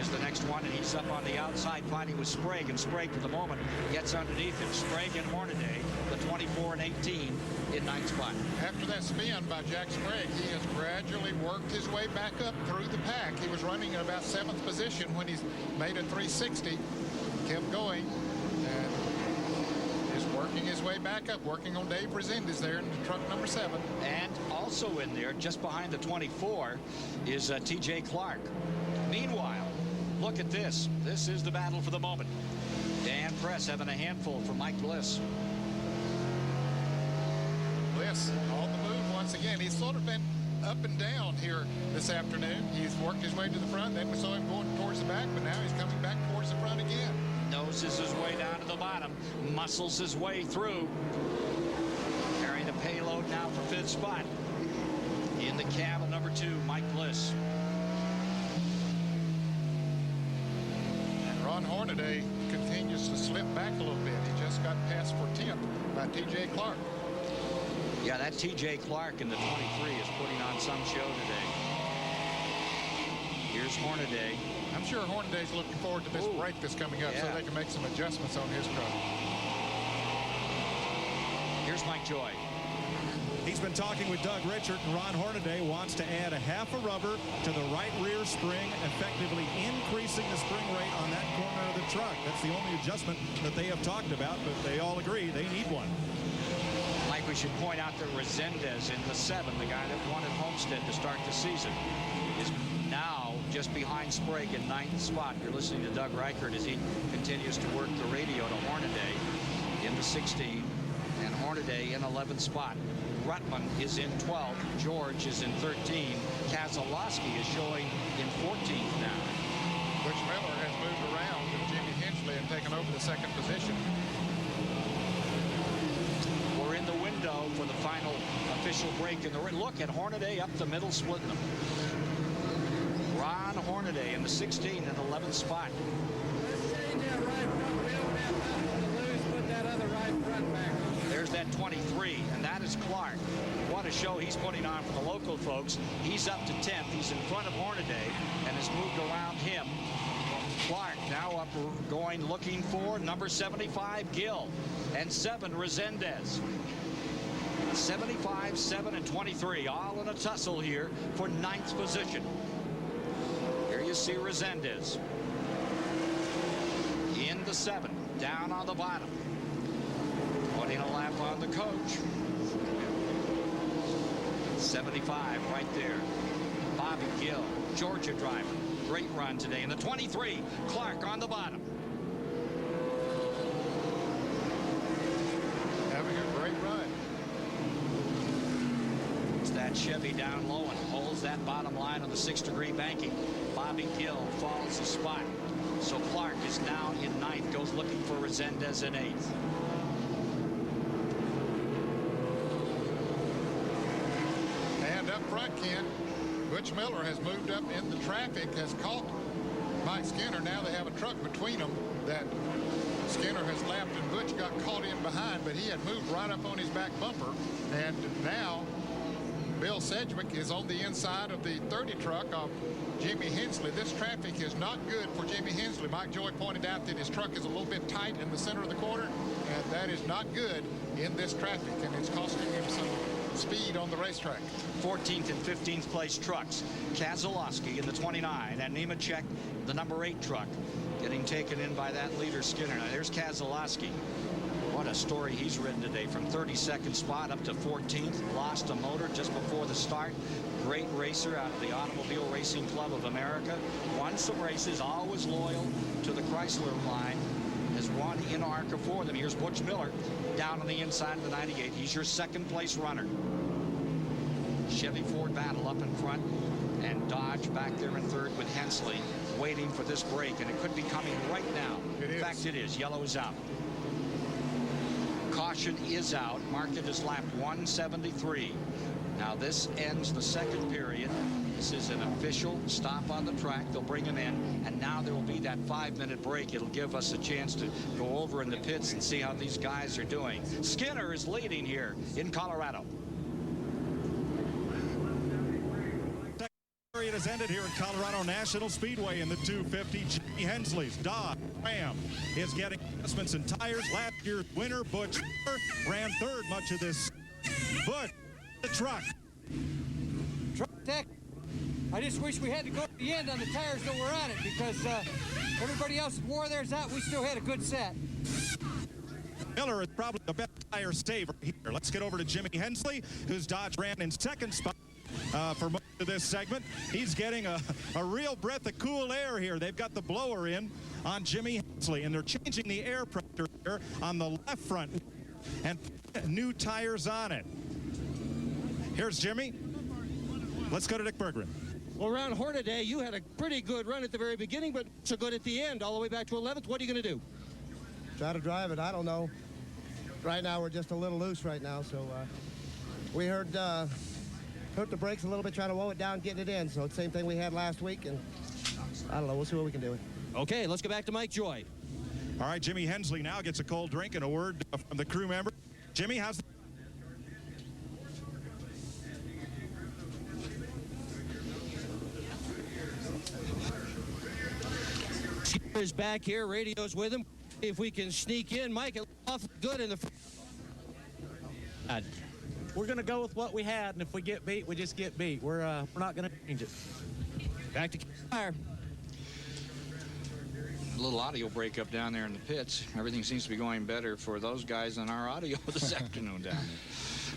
is the next one, and he's up on the outside fighting with Sprague, and Sprague for the moment gets underneath him. Sprague and Hornaday, the 24 and 18 in ninth spot. After that spin by Jack Sprague, he has gradually worked his way back up through the pack. He was running in about 7th position when he's made a 360. Kept going and is working his way back up, working on Dave Resendez there in truck number 7. And also in there, just behind the 24, is T.J. Clark. Meanwhile, look at this. This is the battle for the moment. Dan Press having a handful for Mike Bliss. Bliss on the move once again. He's sort of been up and down here this afternoon. He's worked his way to the front. Then we saw him going towards the back, but now he's coming back towards the front again. Noses his way down to the bottom. Muscles his way through. Carrying the payload now for 5th spot. In the cab of number 2, Mike Bliss. And Ron Hornaday continues to slip back a little bit. He just got passed for 10th by T.J. Clark. Yeah, that T.J. Clark in the 23 is putting on some show today. Here's Hornaday. I'm sure Hornaday's looking forward to this break that's coming up so they can make some adjustments on his truck. Here's Mike Joy. He's been talking with Doug Richert, and Ron Hornaday wants to add a half a rubber to the right rear spring, effectively increasing the spring rate on that corner of the truck. That's the only adjustment that they have talked about, but they all agree they need one. Mike, we should point out that Resendez in the 7, the guy that won at Homestead to start the season, is now just behind Sprague in 9th spot. You're listening to Doug Reichert as he continues to work the radio to Hornaday in the 16, and Hornaday in 11th spot. Rutman is in 12th. George is in 13. Keselowski is showing in 14th now. Butch Miller has moved around with Jimmy Hensley and taken over the 2nd position. We're in the window for the final official break in the ring. Look at Hornaday up the middle, splitting them. Ron Hornaday in the 16 and 11th spot. There's that 23, and that is Clark. What a show he's putting on for the local folks. He's up to 10th. He's in front of Hornaday and has moved around him. Clark now up going, looking for number 75, Gill, and 7, Resendez. 75, 7, and 23, all in a tussle here for 9th position. Here you see Resendez in the 7, down on the bottom, putting a lap on the coach. 75 right there. Bobby Gill, Georgia driver. Great run today. In the 23, Clark on the bottom. Having a great run. It's that Chevy down low and holds that bottom line on the 6-degree banking. Bobby Gill falls a spot. So Clark is now in 9th, goes looking for Resendez in 8th. And up front, Ken, Butch Miller has moved up in the traffic, has caught Mike Skinner. Now they have a truck between them that Skinner has lapped, and Butch got caught in behind, but he had moved right up on his back bumper. And now Bill Sedgwick is on the inside of the 30 truck of Jimmy Hensley. This traffic is not good for Jimmy Hensley. Mike Joy pointed out that his truck is a little bit tight in the center of the corner, and that is not good in this traffic, and it's costing him some speed on the racetrack. 14th and 15th place trucks. Keselowski in the 29 and Nemechek, the number 8 truck, getting taken in by that leader Skinner. Now there's Keselowski. What a story he's ridden today, from 32nd spot up to 14th. Lost a motor just before the start. Great racer out of the Automobile Racing Club of America. Won some races, always loyal to the Chrysler line. Has won in ARCA for them. Here's Butch Miller down on the inside of the 98. He's your 2nd place runner. Chevy Ford battle up in front, and Dodge back there in 3rd with Hensley waiting for this break, and it could be coming right now. In fact, it is. Yellow is out. Caution is out. Market is lap 173. Now this ends the 2nd period. This is an official stop on the track. They'll bring him in, and now there will be that 5-minute break. It'll give us a chance to go over in the pits and see how these guys are doing. Skinner is leading here in Colorado. period has ended here at Colorado National Speedway in the 250. Jimmy Hensley's Dodge Ram is getting adjustments in tires. Last year's winner, Butch Miller, ran third much of this. Butch, the truck. Tech. I just wish we had to go to the end on the tires that were on it, because everybody else wore theirs out. We still had a good set. Miller is probably the best tire saver here. Let's get over to Jimmy Hensley, whose Dodge ran in second spot for most of this segment. He's getting a real breath of cool air here. They've got the blower in on Jimmy Hensley, and they're changing the air pressure here on the left front and new tires on it. Here's Jimmy. Let's go to Dick Berggren. Well, around Hornaday, you had a pretty good run at the very beginning, but so good at the end, all the way back to 11th. What are you going to do? Try to drive it. I don't know. Right now, we're just a little loose right now, so we hurt the brakes a little bit, trying to woe it down, getting it in. So it's the same thing we had last week, and I don't know. We'll see what we can do. Okay, let's go back to Mike Joy. All right, Jimmy Hensley now gets a cold drink and a word from the crew member. Jimmy, how's the... Is back here, radio's with him. If we can sneak in, Mike, it off good in the... We're going to go with what we had, and if we get beat, we just get beat. We're not going to change it. Back to fire. A little audio breakup down there in the pits. Everything seems to be going better for those guys than our audio this afternoon down there.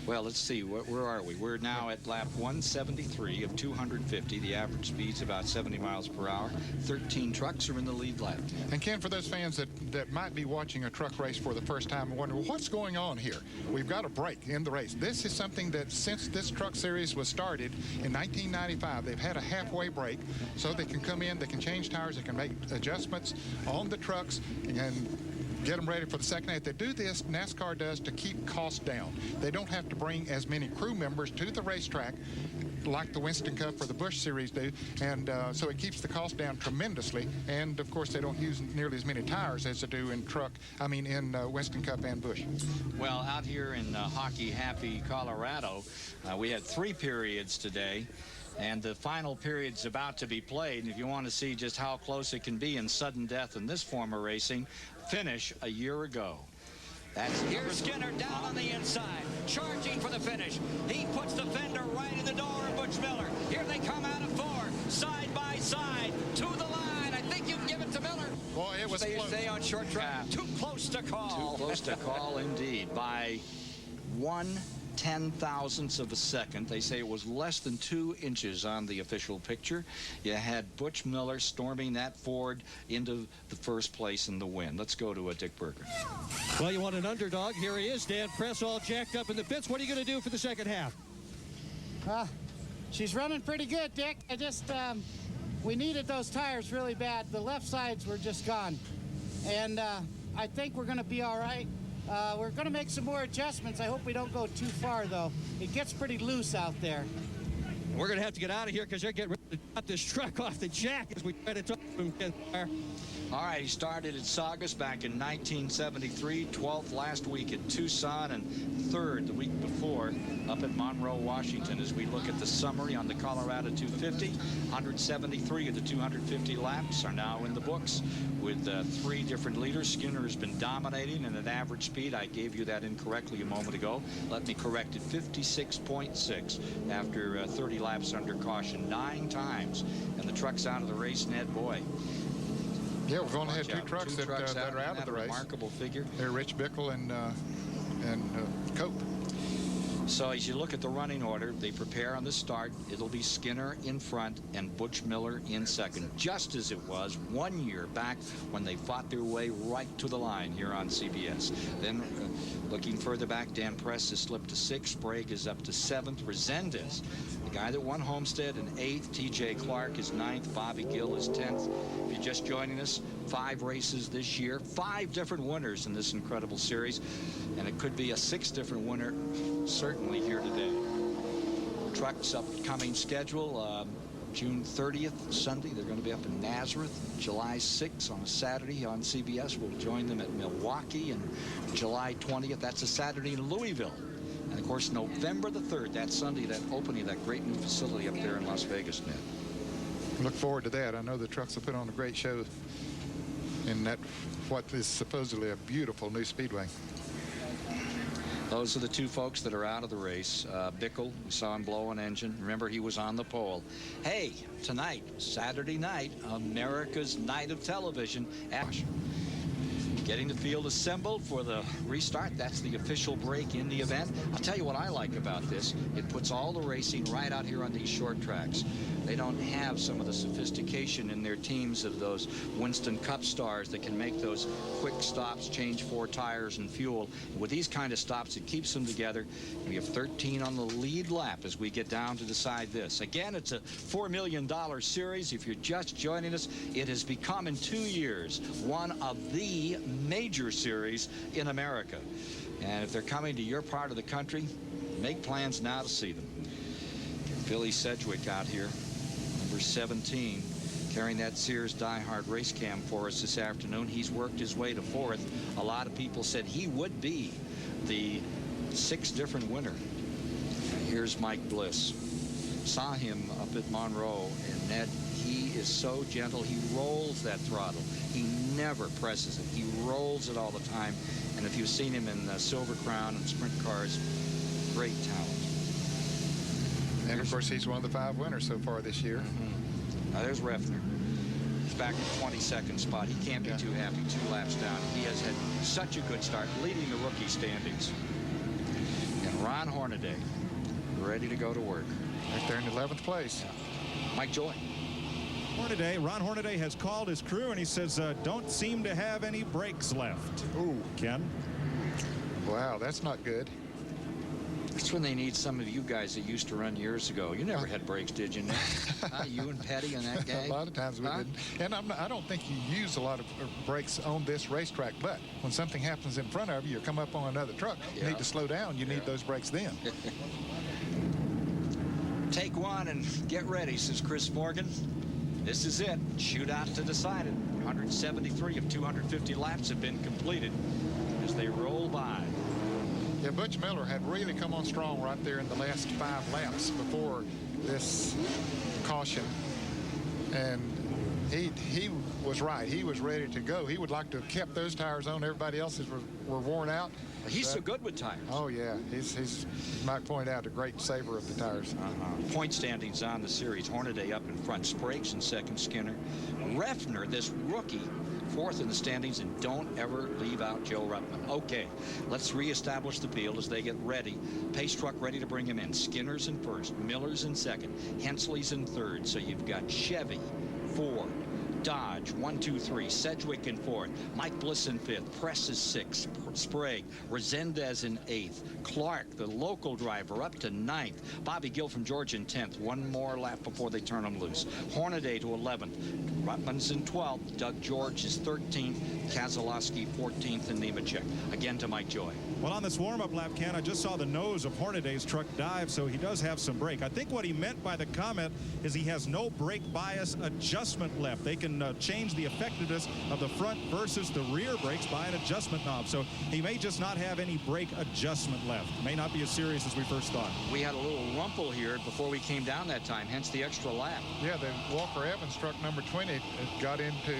Well, let's see. Where are we? We're now at lap 173 of 250. The average speed's about 70 miles per hour. 13 trucks are in the lead lap. And Ken, for those fans that might be watching a truck race for the first time and wonder, well, what's going on here? We've got a break in the race. This is something that since this truck series was started in 1995, they've had a halfway break so they can come in, they can change tires, they can make adjustments on the trucks and get them ready for the second half. They do this, NASCAR does, to keep costs down. They don't have to bring as many crew members to the racetrack like the Winston Cup or the Busch Series do, and so it keeps the cost down tremendously. And of course, they don't use nearly as many tires as they do in Winston Cup and Busch. Well, out here in Hockey Happy, Colorado, we had 3 periods today. And the final period's about to be played. And if you want to see just how close it can be in sudden death in this form of racing, finish a year ago. Here's Skinner down on the inside, charging for the finish. He puts the fender right in the door of Butch Miller. Here they come out of 4, side by side, to the line. I think you can give it to Miller. Boy, it was close. Stay on short track. Too close to call. Too close to call, indeed. By 1/10,000th of a second. They say it was less than 2 inches on the official picture. You had Butch Miller storming that Ford into the first place in the win. Let's go to Dick Berggren. Well, you want an underdog. Here he is, Dan Press, all jacked up in the pits. What are you going to do for the second half? She's running pretty good, Dick. I just, we needed those tires really bad. The left sides were just gone. And I think we're going to be all right. We're going to make some more adjustments. I hope we don't go too far, though. It gets pretty loose out there. We're going to have to get out of here because they're getting ready to cut this truck off the jack as we try to talk to him. All right, he started at Saugus back in 1973, 12th last week at Tucson, and 3rd the week before up at Monroe, Washington. As we look at the summary on the Colorado 250, 173 of the 250 laps are now in the books with 3 different leaders. Skinner has been dominating at an average speed. I gave you that incorrectly a moment ago. Let me correct it, 56.6 after 30 laps under caution 9 times. And the truck's out of the race, Ned. Boy. Yeah, we've only had 2 trucks that are out of the race. Remarkable figure. They're Rich Bickle and Cope. So as you look at the running order, they prepare on the start. It'll be Skinner in front and Butch Miller in second, just as it was 1 year back when they fought their way right to the line here on CBS. Then looking further back, Dan Press has slipped to 6th. Sprague is up to 7th. Resendez, the guy that won Homestead, in 8th. T.J. Clark is 9th. Bobby Gill is 10th. If you're just joining us, 5 races this year, 5 different winners in this incredible series, and it could be a 6th different winner certainly here today. Truck's upcoming schedule, June 30th, Sunday. They're going to be up in Nazareth. July 6th on a Saturday on CBS. We'll join them at Milwaukee. And July 20th, that's a Saturday in Louisville. And of course, November the 3rd, that Sunday, that opening of that great new facility up there in Las Vegas, Ned. Look forward to that. I know the trucks will put on a great show in that what is supposedly a beautiful new speedway. Those are the two folks that are out of the race. Bickle, we saw him blow an engine. Remember, he was on the pole. Hey, tonight, Saturday night, America's Night of Television. Getting the field assembled for the restart. That's the official break in the event. I'll tell you what I like about this. It puts all the racing right out here on these short tracks. They don't have some of the sophistication in their teams of those Winston Cup stars that can make those quick stops, change 4 tires and fuel. With these kind of stops, it keeps them together. We have 13 on the lead lap as we get down to decide this. Again, it's a $4 million series. If you're just joining us, it has become in 2 years one of the major series in America. And if they're coming to your part of the country, make plans now to see them. Billy Sedgwick out here, number 17, carrying that Sears Die-Hard race cam for us this afternoon. He's worked his way to 4th. A lot of people said he would be the 6th different winner. Here's Mike Bliss. Saw him up at Monroe, and Ned, he is so gentle. He rolls that throttle. He never presses it. He rolls it all the time. And if you've seen him in Silver Crown and sprint cars, great talent. And of course, he's one of the 5 winners so far this year. Now there's Refner. He's back in the 22nd spot. He can't be too happy 2 laps down. He has had such a good start, leading the rookie standings. And Ron Hornaday, ready to go to work. Right there in 11th place. Mike Joy. Ron Hornaday has called his crew, and he says, don't seem to have any brakes left. Ooh. Ken? Wow, that's not good. That's when they need some of you guys that used to run years ago. You never had brakes, did you, Nick? You and Petty and that gang? A lot of times we didn't. And I don't think you use a lot of brakes on this racetrack, but when something happens in front of you or come up on another truck, you need to slow down. You need those brakes then. Take one and get ready, says Chris Morgan. This is it. Shootout to decide it. 173 of 250 laps have been completed as they roll by. Yeah, Butch Miller had really come on strong right there in the last 5 laps before this caution. And he was right. He was ready to go. He would like to have kept those tires on. Everybody else's were worn out. He's so good with tires. Oh, yeah. He's Mike pointed out, a great saver of the tires. Point standings on the series. Hornaday up in front. Spragues in second. Skinner. Refner, this rookie, 4th in the standings, and don't ever leave out Joe Ruttman. Okay, let's reestablish the field as they get ready. Pace truck ready to bring him in. Skinner's in first. Miller's in second. Hensley's in third. So you've got Chevy, 4. Dodge, 1, 2, 3. Sedgwick in 4th. Mike Bliss in 5th. Press is 6th. Sprague. Resendez in 8th. Clark, the local driver, up to 9th. Bobby Gill from Georgia in 10th. One more lap before they turn him loose. Hornaday to 11th. Ruttman's in 12th. Doug George is 13th. Keselowski 14th, and Nemechek. Again to Mike Joy. Well, on this warm-up lap, Ken, I just saw the nose of Hornaday's truck dive, so he does have some brake. I think what he meant by the comment is he has no brake bias adjustment left. They can change the effectiveness of the front versus the rear brakes by an adjustment knob. So he may just not have any brake adjustment left. May not be as serious as we first thought. We had a little rumple here before we came down that time, hence the extra lap. Yeah, the Walker Evans truck number 20 got into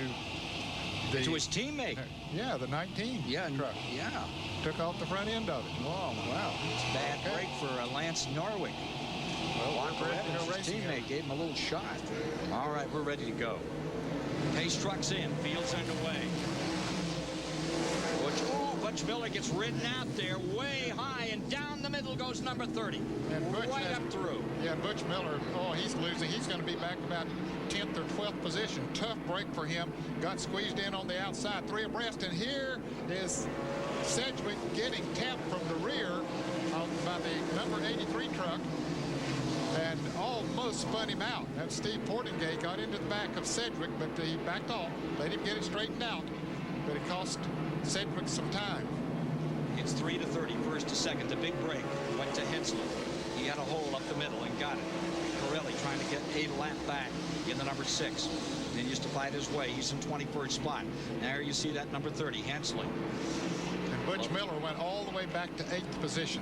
to his teammate. Yeah, the 19 truck. Yeah. Took off the front end of it. Oh, wow. It's a bad break for Lance Norwick. Well, Walker Evans, his teammate, gave him a little shot. All right, we're ready to go. Pace truck's in. Field's underway. Butch Miller gets ridden out there way high, and down the middle goes number 30. And Butch right up through. Yeah, Butch Miller, he's losing. He's going to be back about 10th or 12th position. Tough break for him. Got squeezed in on the outside, 3 abreast, and here is Sedgwick getting tapped from the rear by the number 83 truck and almost spun him out. And Steve Portingay got into the back of Sedgwick, but he backed off, let him get it straightened out. But it cost Sedgwick some time. It's 3 to 30, first to second. The big break went to Hensley. He had a hole up the middle and got it. Corelli trying to get a lap back in the number 6. Continues to fight his way. He's in 21st spot. There you see that number 30, Hensley. And Butch Miller went all the way back to 8th position.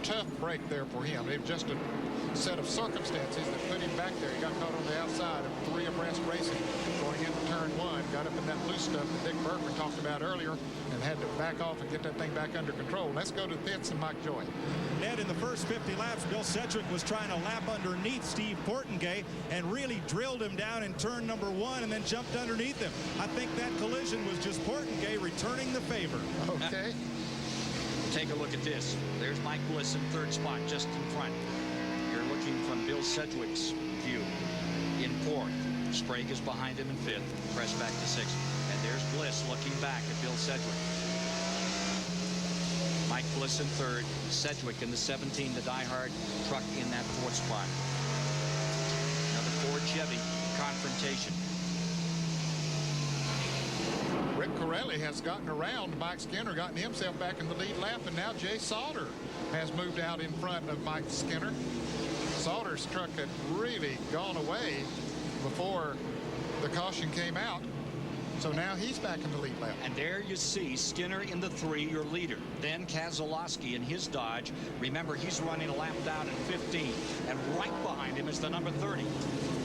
Tough break there for him. It was just a set of circumstances that put him back there. He got caught on the outside of 3 abreast racing going into turn 1, got up in that loose stuff that Dick Bergman talked about earlier, and had to back off and get that thing back under control. Let's go to the pits and Mike Joy. Ned, in the first 50 laps, Bill Sedgwick was trying to lap underneath Steve Portengay and really drilled him down in turn number 1 and then jumped underneath him. I think that collision was just Portengay returning the favor. Okay. Take a look at this. There's Mike Bliss in 3rd spot, just in front. You're looking from Bill Sedgwick's view. In 4th, Sprague is behind him in 5th, pressed back to 6th. And there's Bliss looking back at Bill Sedgwick. Mike Bliss in 3rd, Sedgwick in the 17, the diehard truck in that 4th spot. Another Ford Chevy confrontation. Rick Corelli has gotten around Mike Skinner, gotten himself back in the lead lap, and now Jay Sauter has moved out in front of Mike Skinner. Sauter's truck had really gone away before the caution came out, so now he's back in the lead lap. And there you see Skinner in the 3, your leader. Then Keselowski in his Dodge. Remember, he's running a lap down in 15, and right behind him is the number 30.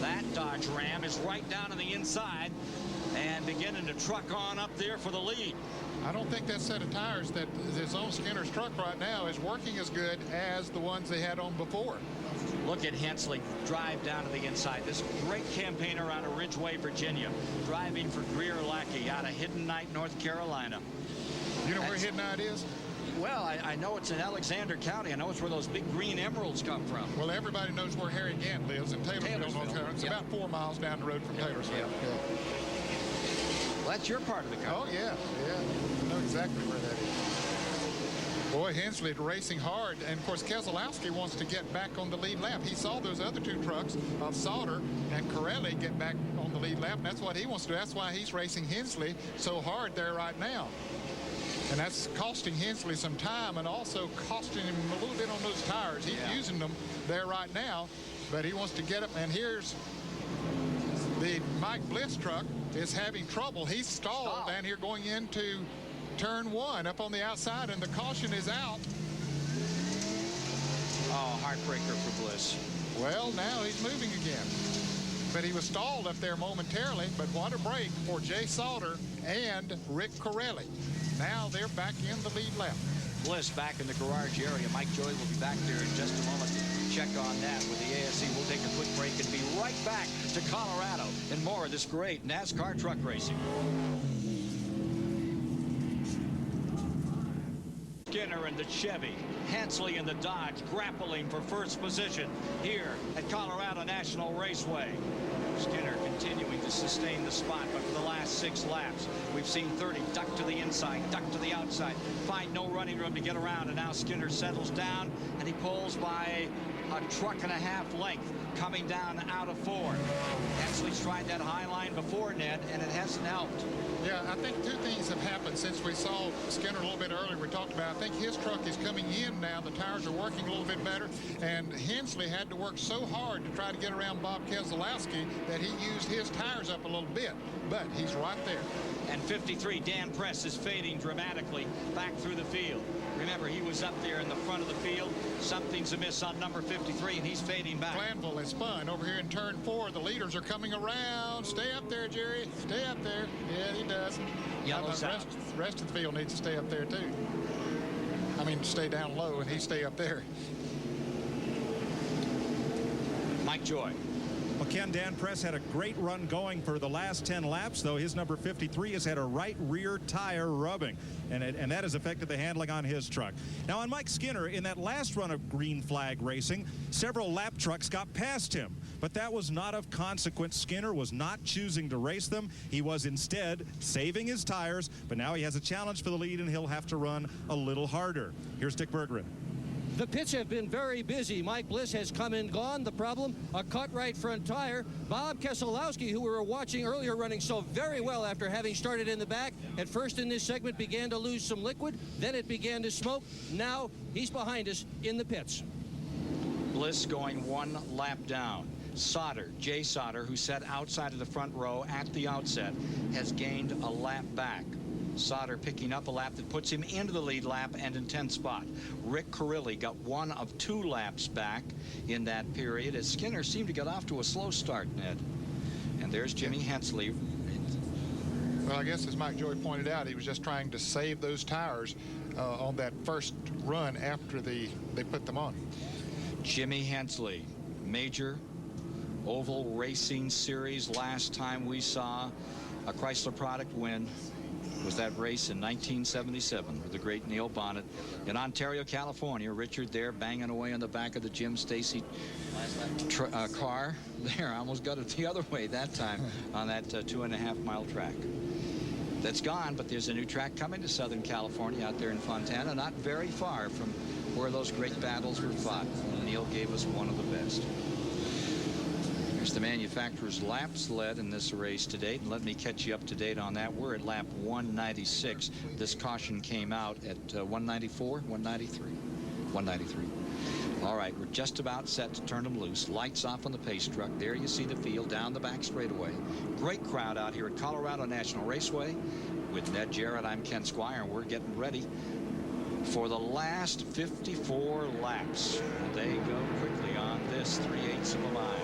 That Dodge Ram is right down on the inside and beginning to truck on up there for the lead. I don't think that set of tires that is on Skinner's truck right now is working as good as the ones they had on before. Look at Hensley drive down to the inside. This great campaigner out of Ridgeway, Virginia, driving for Greer Lackey out of Hidden Knight, North Carolina. You know where Hidden Knight is? Well, I know it's in Alexander County. I know it's where those big green emeralds come from. Well, everybody knows where Harry Gant lives in Taylorsville, North Carolina. It's about 4 miles down the road from Taylorsville. Yeah. Well, that's your part of the country. Oh, yeah. I know exactly where that is. Boy, Hensley racing hard. And, of course, Keselowski wants to get back on the lead lap. He saw those other 2 trucks of Sauter and Corelli get back on the lead lap. And that's what he wants to do. That's why he's racing Hensley so hard there right now. And that's costing Hensley some time and also costing him a little bit on those tires. He's using them there right now, but he wants to get up. And here's the Mike Bliss truck is having trouble. He's stalled down here going into turn 1 up on the outside, and the caution is out. Oh, heartbreaker for Bliss. Well, now he's moving again. But he was stalled up there momentarily, but what a break for Jay Sauter and Rick Corelli. Now they're back in the lead lap. Bliss back in the garage area. Mike Joy will be back there in just a moment to check on that with the ASE. We'll take a quick break and be right back to Colorado and more of this great NASCAR truck racing. Skinner in the Chevy, Hensley in the Dodge, grappling for first position here at Colorado National Raceway. Skinner continuing to sustain the spot, but for the last 6 laps, we've seen 30 duck to the inside, duck to the outside, find no running room to get around, and now Skinner settles down, and he pulls by a truck and a half length coming down out of 4. Hensley's tried that high line before, Ned, and it hasn't helped. Yeah, I think 2 things have happened since we saw Skinner a little bit earlier. We talked about, I think his truck is coming in now. The tires are working a little bit better. And Hensley had to work so hard to try to get around Bob Keselowski that he used his tires up a little bit. But he's right there. And 53, Dan Press is fading dramatically back through the field. Remember, he was up there in the front of the field. Something's amiss on number 53, and he's fading back. Glanville is spun over here in turn 4. The leaders are coming around. Stay up there, Jerry. Stay up there. Yeah, he does. Yellow's out. The rest of the field needs to stay up there, too. I mean, stay down low, and he stay up there. Mike Joy. Well, Ken, Dan Press had a great run going for the last 10 laps, though his number 53 has had a right rear tire rubbing, and that has affected the handling on his truck. Now, on Mike Skinner, in that last run of green flag racing, several lap trucks got past him, but that was not of consequence. Skinner was not choosing to race them. He was instead saving his tires, but now he has a challenge for the lead, and he'll have to run a little harder. Here's Dick Berggren. The pits have been very busy. Mike Bliss has come and gone. The problem, a cut right front tire. Bob Keselowski, who we were watching earlier, running so very well after having started in the back, at first in this segment began to lose some liquid. Then it began to smoke. Now he's behind us in the pits. Bliss going 1 lap down. Sauter, Jay Sauter, who sat outside of the front row at the outset, has gained a lap back. Sauter picking up a lap that puts him into the lead lap and in 10th spot. Rick Carilli got 1 of 2 laps back in that period as Skinner seemed to get off to a slow start, Ned. And there's Jimmy Hensley. Well, I guess as Mike Joy pointed out, he was just trying to save those tires on that first run after they put them on. Jimmy Hensley, major oval racing series. Last time we saw a Chrysler product win was that race in 1977 with the great Neil Bonnet in Ontario, California. Richard there banging away on the back of the Jim Stacy car. There, I almost got it the other way that time on that 2.5-mile track. That's gone, but there's a new track coming to Southern California out there in Fontana, not very far from where those great battles were fought. Neil gave us one of the best. Here's the manufacturer's laps led in this race to date, and let me catch you up to date on that. We're at lap 196. This caution came out at 194, 193, 193. All right, we're just about set to turn them loose. Lights off on the pace truck. There you see the field down the back straightaway. Great crowd out here at Colorado National Raceway. With Ned Jarrett, I'm Ken Squire, and we're getting ready for the last 54 laps. They go quickly on this 3/8 of a mile.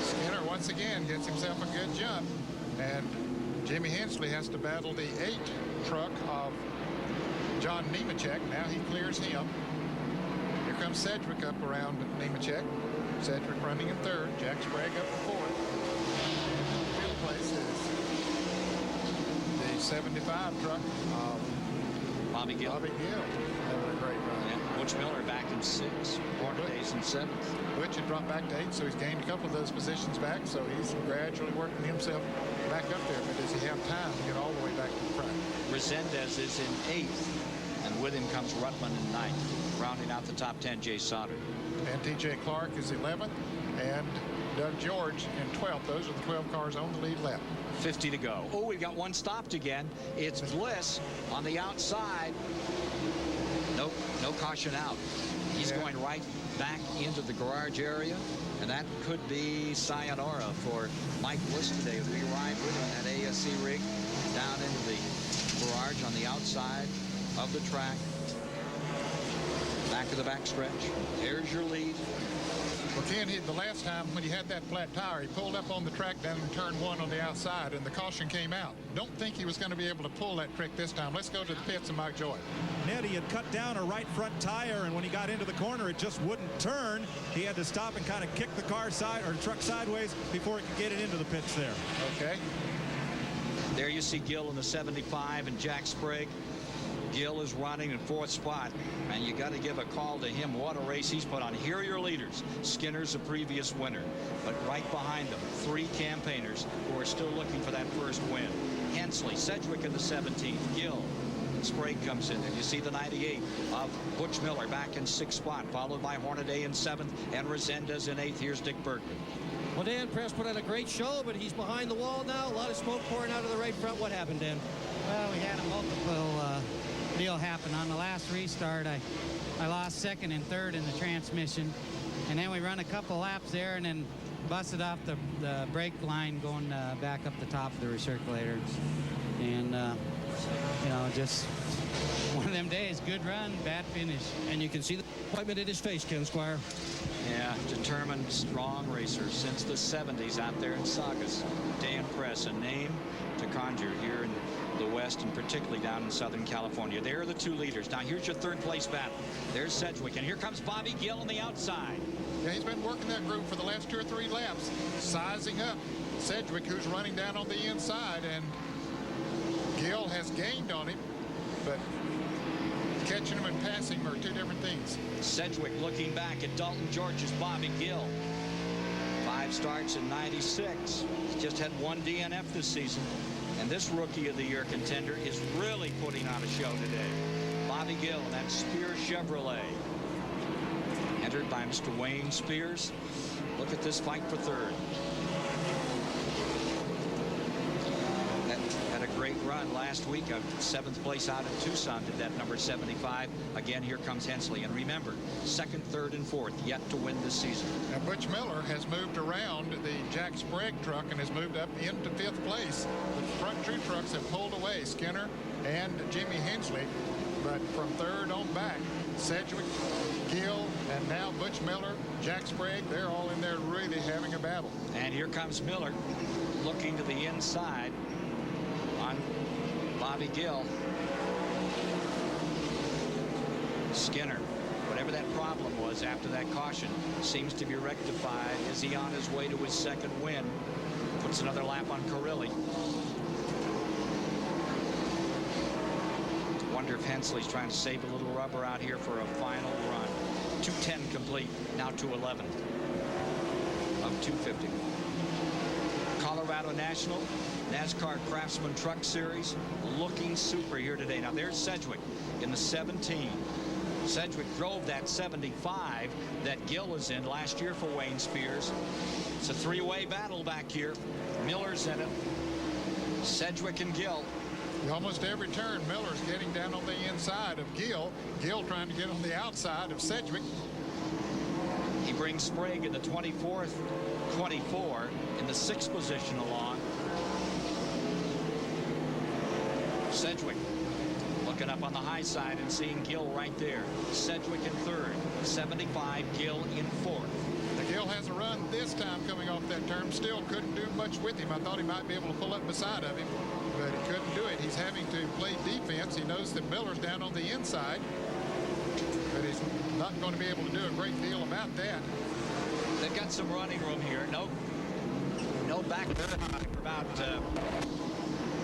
Skinner once again gets himself a good jump, and Jimmy Hensley has to battle the 8 truck of John Nemechek. Now he clears him. Here comes Sedgwick up around Nemechek. Sedgwick running in 3rd. Jack Sprague up in 4th. Fifth place is the 75 truck of Bobby Gill. Having a great run. Yeah. Butch Miller back in 6th. Hornadays in 7th. Butch had dropped back to 8th, so he's gained a couple of those positions back. So he's gradually working himself back up there. But does he have time to get all the way back to the front? Resendez is in 8th. And with him comes Rutland in 9th. Rounding out the top 10, Jay Sauter. And T.J. Clark is 11th. And Doug George in 12th. Those are the 12 cars on the lead lap. 50 to go. Oh, we've got one stopped again. It's Bliss on the outside. Nope, no caution out. He's going right back into the garage area. And that could be sayonara for Mike Bliss today as we ride with him in that ASC rig down into the garage on the outside of the track. Back of the back stretch. There's your lead. Well, Ken, the last time when he had that flat tire, he pulled up on the track down in turn 1 on the outside, and the caution came out. Don't think he was going to be able to pull that trick this time. Let's go to the pits and Mike Joy. Ned, he had cut down a right front tire, and when he got into the corner, it just wouldn't turn. He had to stop and kind of kick the car side or truck sideways before he could get it into the pits there. Okay. There you see Gill in the 75 and Jack Sprague. Gill is running in 4th spot, and you got to give a call to him. What a race he's put on. Here are your leaders. Skinner's a previous winner, but right behind them, 3 campaigners who are still looking for that first win. Hensley, Sedgwick in the 17th, Gill. Sprague comes in, and you see the 98 of Butch Miller back in 6th spot, followed by Hornaday in 7th and Resendez in 8th. Here's Dick Bergman. Well, Dan Press put on a great show, but he's behind the wall now. A lot of smoke pouring out of the right front. What happened, Dan? Well, we had a multiple deal happen. On the last restart, I lost 2nd and 3rd in the transmission, and then we run a couple laps there and then busted off the brake line going back up the top of the recirculator. And, you know, just one of them days. Good run, bad finish. And you can see the disappointment in his face, Ken Squire. Yeah, determined, strong racer since the 70s out there in Saugus. Dan Press, a name to conjure here in the West and particularly down in Southern California. There are the 2 leaders. Now here's your 3rd place battle. There's Sedgwick, and here comes Bobby Gill on the outside. Yeah, he's been working that group for the last 2 or 3 laps, sizing up Sedgwick, who's running down on the inside, and Gill has gained on him, but catching him and passing him are 2 different things. Sedgwick looking back at Dalton George's Bobby Gill. 5 starts in 96. He's just had 1 DNF this season. And this Rookie of the Year contender is really putting on a show today. Bobby Gill, and that Spears Chevrolet. Entered by Mr. Wayne Spears. Look at this fight for 3rd. Had a great run won last week. 7th place out in Tucson did that, number 75. Again, here comes Hensley. And remember, 2nd, 3rd, and 4th yet to win this season. Now, Butch Miller has moved around the Jack Sprague truck and has moved up into 5th place. The front 2 trucks have pulled away, Skinner and Jimmy Hensley. But from 3rd on back, Sedgwick, Gill, and now Butch Miller, Jack Sprague, they're all in there really having a battle. And here comes Miller looking to the inside on Bobby Gill. Skinner, whatever that problem was after that caution, seems to be rectified. Is he on his way to his 2nd win? Puts another lap on Carilli. Wonder if Hensley's trying to save a little rubber out here for a final run. 210 complete, now 211 of 250. Colorado National NASCAR Craftsman Truck Series looking super here today. Now there's Sedgwick in the 17. Sedgwick drove that 75 that Gill was in last year for Wayne Spears. It's a 3-way battle back here. Miller's in it. Sedgwick and Gill. Almost every turn, Miller's getting down on the inside of Gill. Gill trying to get on the outside of Sedgwick. He brings Sprague in the 24th, 24 in the 6th position along. Sedgwick looking up on the high side and seeing Gill right there. Sedgwick in 3rd, 75, Gill in 4th. The Gill has a run this time coming off that turn. Still couldn't do much with him. I thought he might be able to pull up beside of him, but he couldn't do it. He's having to play defense. He knows that Miller's down on the inside, but he's not going to be able to do a great deal about that. They've got some running room here. No back for about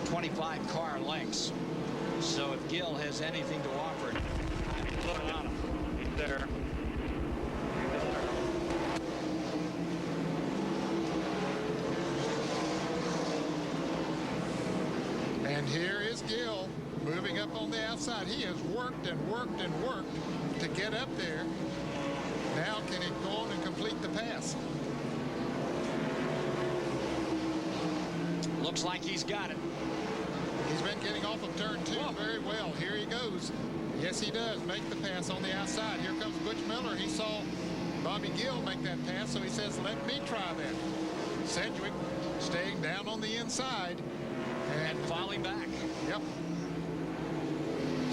25 car lengths. So if Gill has anything to offer, put it on him. He's there. And here is Gill moving up on the outside. He has worked and worked and worked to get up there. Now can he go on and complete the pass? Looks like he's got it. He's been getting off of turn 2 very well. Here he goes. Yes, he does make the pass on the outside. Here comes Butch Miller. He saw Bobby Gill make that pass, so he says, let me try that. Sedgwick staying down on the inside. And falling back. Yep.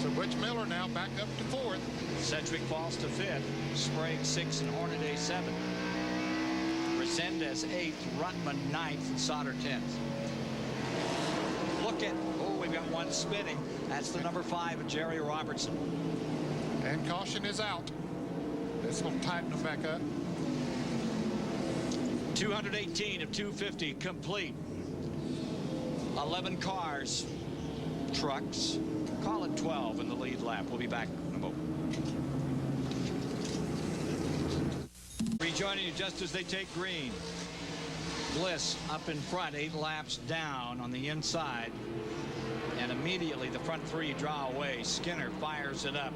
So Butch Miller now back up to 4th. Sedgwick falls to 5th. Sprague 6th and Hornaday 7th. Resendez 8th. Ruttman 9th and Sauter 10th. Look at, we've got one spinning. That's the number 5 of Jerry Robertson. And caution is out. This will tighten them back up. 218 of 250 complete. 11 cars, trucks, call it 12 in the lead lap. We'll be back in a moment. Rejoining you just as they take green. Bliss up in front, 8 laps down on the inside. And immediately the front 3 draw away. Skinner fires it up.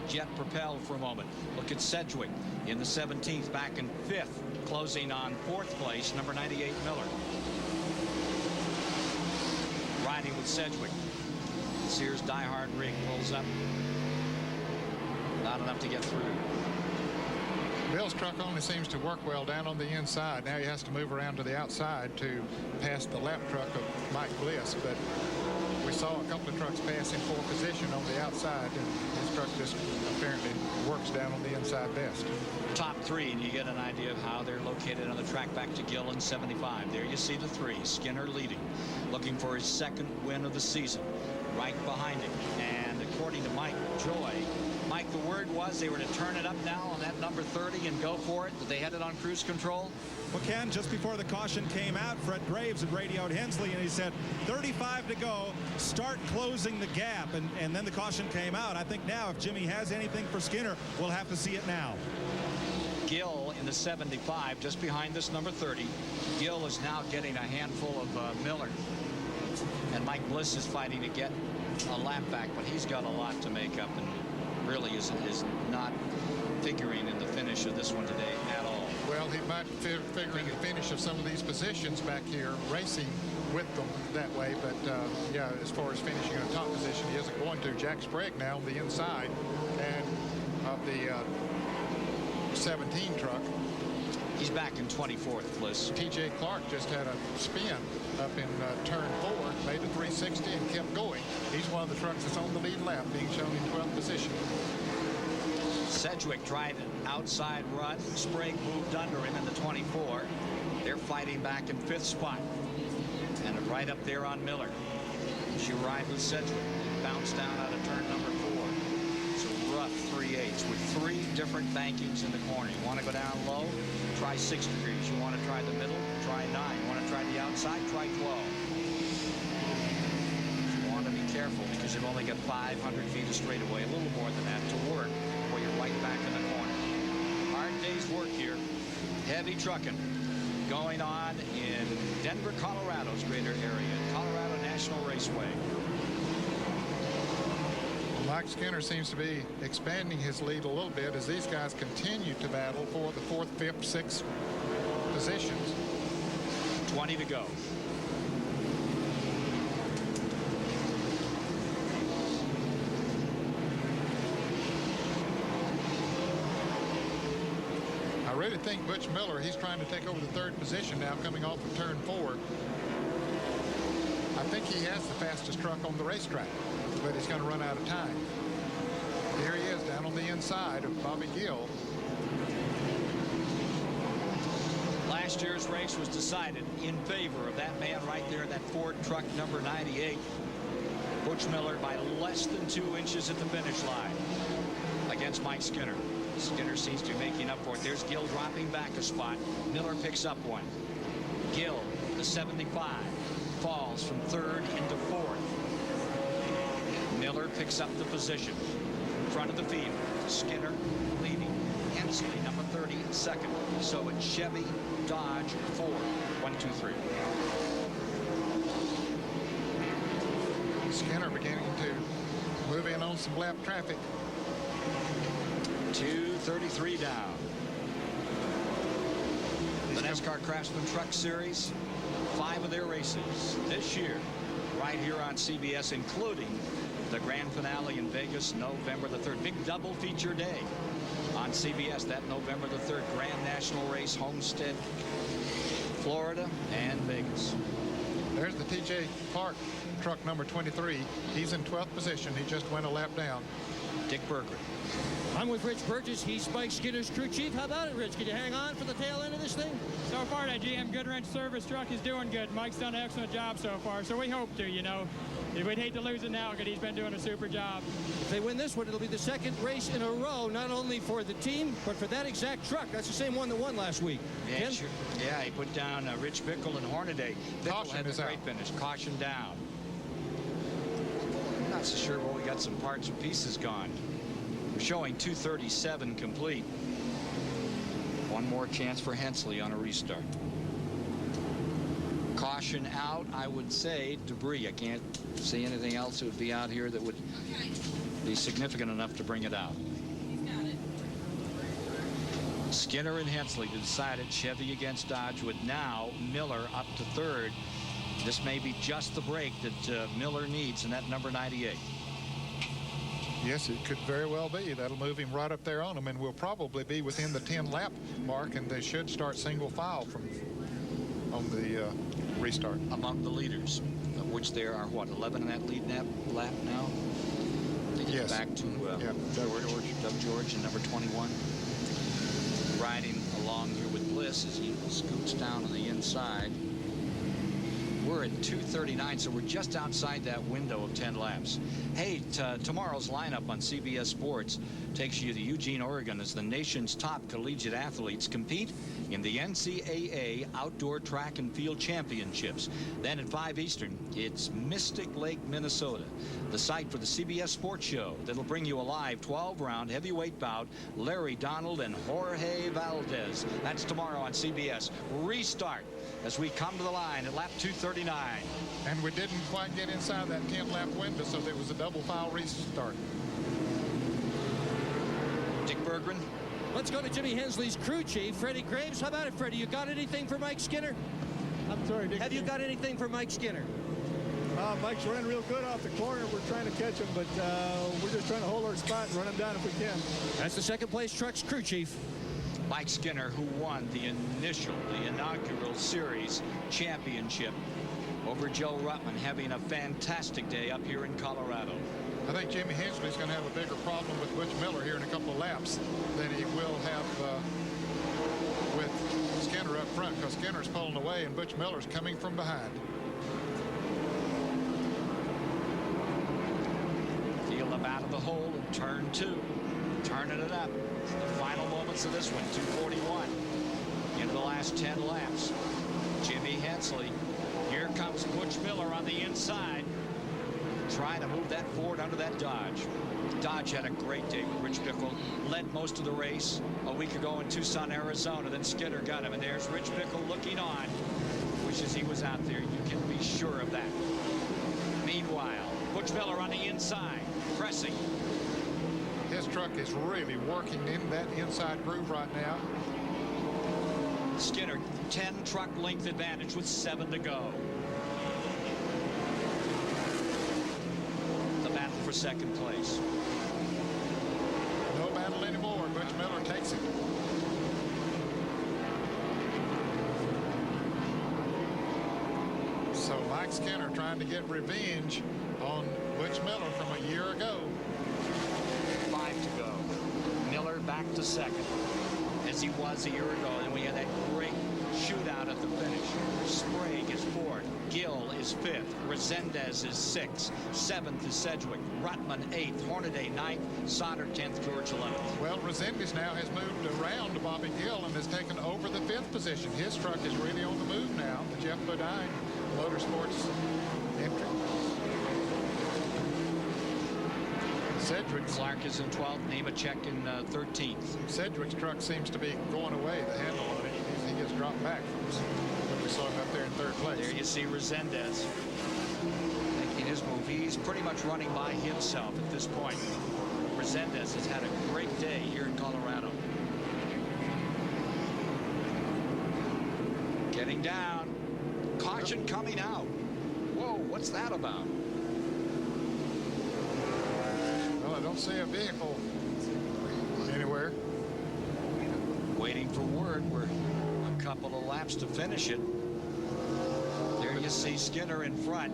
Jet propelled for a moment. Look at Sedgwick in the 17th, back in 5th, closing on 4th place, number 98 Miller. Riding with Sedgwick. Sears Diehard rig pulls up. Not enough to get through. Bill's truck only seems to work well down on the inside. Now he has to move around to the outside to pass the lap truck of Mike Bliss. But we saw a couple of trucks pass in 4th position on the outside, and his truck just apparently works down on the inside best. Top 3, and you get an idea of how they're located on the track back to Gill in 75. There you see the 3. Skinner leading, looking for his 2nd win of the season. Right behind him. And according to Mike Joy, Mike, the word was they were to turn it up now on that number 30 and go for it. That they had it on cruise control. Well, Ken, just before the caution came out, Fred Graves had radioed Hensley, and he said, 35 to go, start closing the gap. And then the caution came out. I think now, if Jimmy has anything for Skinner, we'll have to see it now. Gill in the 75, just behind this number 30. Gill is now getting a handful of Miller. And Mike Bliss is fighting to get a lap back, but he's got a lot to make up and really is not figuring in the finish of this one today at all. Well, he might figure in the finish of some of these positions back here, racing with them that way. But yeah, as far as finishing in a top position, he isn't going to. Jack Sprague now on the inside and of the 17 truck. He's back in 24th, Bliss. TJ Clark just had a spin up in turn 4, made a 360 and kept going. He's one of the trucks that's on the lead lap, being shown in 12th position. Sedgwick tried an outside run. Sprague moved under him in the 24. They're fighting back in 5th spot. And right up there on Miller. She arrived with Sedgwick. Bounced down out of turn number 4. It's a rough 3/8 with 3 different bankings in the corner. You want to go down low? Try 6 degrees. You want to try the middle? Try 9. You want to try the outside? Try 12. You want to be careful because you've only got 500 feet of straightaway, a little more than that to work, or you're right back in the corner. Hard day's work here. Heavy trucking going on in Denver, Colorado's greater area, Colorado National Raceway. Mike Skinner seems to be expanding his lead a little bit as these guys continue to battle for the 4th, 5th, 6th positions. 20 to go. I really think Butch Miller, he's trying to take over the 3rd position now, coming off of turn 4. I think he has the fastest truck on the racetrack, but he's going to run out of time. Here he is down on the inside of Bobby Gill. Last year's race was decided in favor of that man right there, that Ford truck number 98. Butch Miller by less than 2 inches at the finish line against Mike Skinner. Skinner seems to be making up for it. There's Gill dropping back a spot. Miller picks up one. Gill, the 75, falls from 3rd into 4th. Miller picks up the position. Front of the field. Skinner leading. Hensley, number 30, 2nd. So it's Chevy, Dodge, Ford. 1, 2, 3. Skinner beginning to move in on some lap traffic. 2:33 down. The NASCAR Craftsman Truck Series, 5 of their races this year, right here on CBS, including the grand finale in Vegas, November the 3rd. Big double feature day on CBS, that November the 3rd. Grand National Race, Homestead, Florida, and Vegas. There's the TJ Clark truck number 23. He's in 12th position. He just went a lap down. Dick Berger. I'm with Rich Burgess. He's Mike Skinner's crew chief. How about it, Rich? Can you hang on for the tail end of this thing? So far, that GM Goodwrench service truck is doing good. Mike's done an excellent job so far, so we hope to, you know. We'd hate to lose it now because he's been doing a super job. If they win this one, it'll be the 2nd race in a row, not only for the team, but for that exact truck. That's the same one that won last week. Yeah, sure. Yeah, he put down Rich Bickle and Hornaday. Bickle Caution had is the great out. finish. Caution down. I'm not so sure, but we got some parts and pieces gone. We're showing 2:37 complete. One more chance for Hensley on a restart. Caution out, I would say debris. I can't see anything else that would be out here that would be significant enough to bring it out. Skinner and Hensley decided Chevy against Dodge, with now Miller up to 3rd. This may be just the break that Miller needs in that number 98. Yes, it could very well be. That'll move him right up there on him, and we'll probably be within the 10 lap mark, and they should start single file from on the restart. Among the leaders, of which there are, what, 11 in that lead lap now? They get Yes. back to Doug George and number 21. Riding along here with Bliss as he scoots down on the inside. We're at 2:39, so we're just outside that window of 10 laps. Hey, tomorrow's lineup on CBS Sports takes you to Eugene, Oregon, as the nation's top collegiate athletes compete in the NCAA Outdoor Track and Field Championships. Then at 5 Eastern, it's Mystic Lake, Minnesota, the site for the CBS Sports Show that'll bring you a live 12-round heavyweight bout, Larry Donald and Jorge Valdez. That's tomorrow on CBS. Restart as we come to the line at lap 239. And we didn't quite get inside that 10 lap window, so there was a double file restart. Dick Berggren. Let's go to Jimmy Hensley's crew chief, Freddie Graves. How about it, Freddie? You got anything for Mike Skinner? I'm sorry, Dick. Have you got anything for Mike Skinner? Mike's running real good off the corner. We're trying to catch him, but we're just trying to hold our spot and run him down if we can. That's the second place truck's crew chief. Mike Skinner, who won the inaugural series championship over Joe Ruttman, having a fantastic day up here in Colorado. I think Jimmy Hensley's going to have a bigger problem with Butch Miller here in a couple of laps than he will have with Skinner up front, because Skinner's pulling away and Butch Miller's coming from behind. Feel them out of the hole in turn 2. Turning it up. The final moments of this one, 2:41 into the last 10 laps. Jimmy Hensley. Here comes Butch Miller on the inside, trying to move that Ford under that Dodge. Dodge had a great day with Rich Bickle. Led most of the race a week ago in Tucson, Arizona. Then Skinner got him, and there's Rich Bickle looking on. Wishes he was out there. You can be sure of that. Meanwhile, Butch Miller on the inside, pressing. His truck is really working in that inside groove right now. Skinner, 10 truck length advantage with 7 to go. The battle for second place. No battle anymore. Butch Miller takes it. So Mike Skinner trying to get revenge on Butch Miller from a year ago. 5 to go. Miller back to second, as he was a year ago. And we had that great shootout at the finish. Sprague is 4th. Gill is 5th. Resendez is 6th. 7th is Sedgwick. Ruttman 8th. Hornaday 9th. Sauter 10th. George 11th. Well, Resendez now has moved around to Bobby Gill and has taken over the 5th position. His truck is really on the move now. The Jeff Bodine Motorsports entry. Sedgwick. Clark is in 12th. Nemechek in 13th. Cedric's truck seems to be going away. The handle on it, he has dropped back from when we saw him up there in 3rd place. There you see Resendez making his move. He's pretty much running by himself at this point. Resendez has had a great day here in Colorado. Getting down. Caution coming out. Whoa, what's that about? Well, I don't see a vehicle anywhere. Waiting for word. We're a couple of laps to finish it. There you see Skinner in front.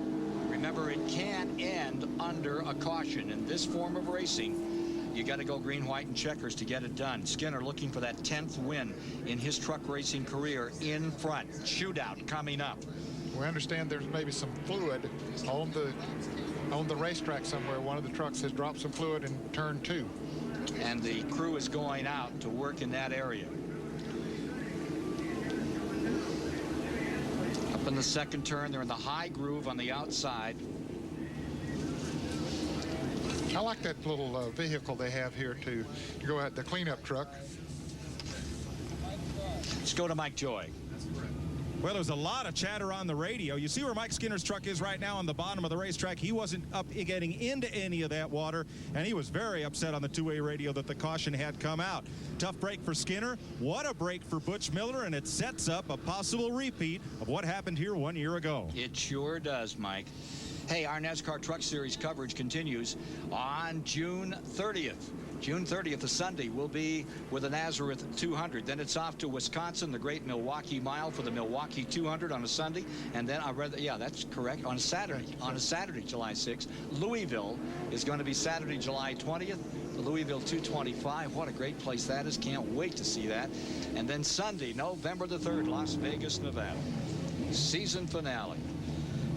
Remember, it can end under a caution. In this form of racing, you got to go green, white, and checkers to get it done. Skinner looking for that 10th win in his truck racing career in front. Shootout coming up. We understand there's maybe some fluid on the racetrack somewhere. One of the trucks has dropped some fluid in turn 2. And the crew is going out to work in that area. Up in the second turn, they're in the high groove on the outside. I like that little vehicle they have here to go out, the cleanup truck. Let's go to Mike Joy. Well, there's a lot of chatter on the radio. You see where Mike Skinner's truck is right now on the bottom of the racetrack. He wasn't up getting into any of that water, and he was very upset on the two-way radio that the caution had come out. Tough break for Skinner. What a break for Butch Miller, and it sets up a possible repeat of what happened here 1 year ago. It sure does, Mike. Hey, our NASCAR Truck Series coverage continues on June 30th. June 30th, a Sunday, will be with the Nazareth 200. Then it's off to Wisconsin, the Great Milwaukee Mile for the Milwaukee 200 on a Sunday. And then, yeah, that's correct, on Saturday, July 6th. Louisville is going to be Saturday, July 20th. The Louisville 225. What a great place that is. Can't wait to see that. And then Sunday, November the 3rd, Las Vegas, Nevada. Season finale.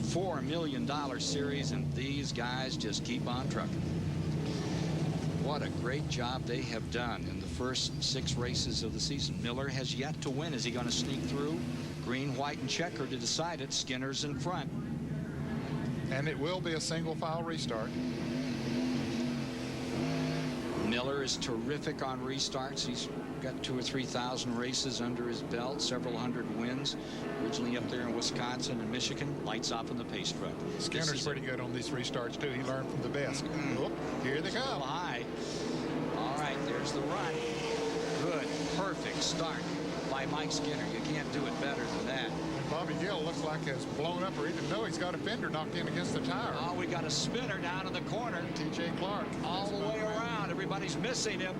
$4 million series, and these guys just keep on trucking. What a great job they have done in the first 6 races of the season. Miller has yet to win. Is he going to sneak through? Green, white, and checker to decide it. Skinner's in front. And it will be a single file restart. Miller is terrific on restarts. He's got 2,000 or 3,000 races under his belt, several hundred wins. Originally up there in Wisconsin and Michigan. Lights off in the pace truck. Skinner's pretty good on these restarts, too. He learned from the best. Oh, here they go. High. All right, there's the run. Good, perfect start by Mike Skinner. You can't do it better than that. Bobby Gill looks like has blown up or he didn't know he's got a fender knocked in against the tire. Oh, we got a spinner down in the corner. T.J. Clark. All the way around. Everybody's missing him.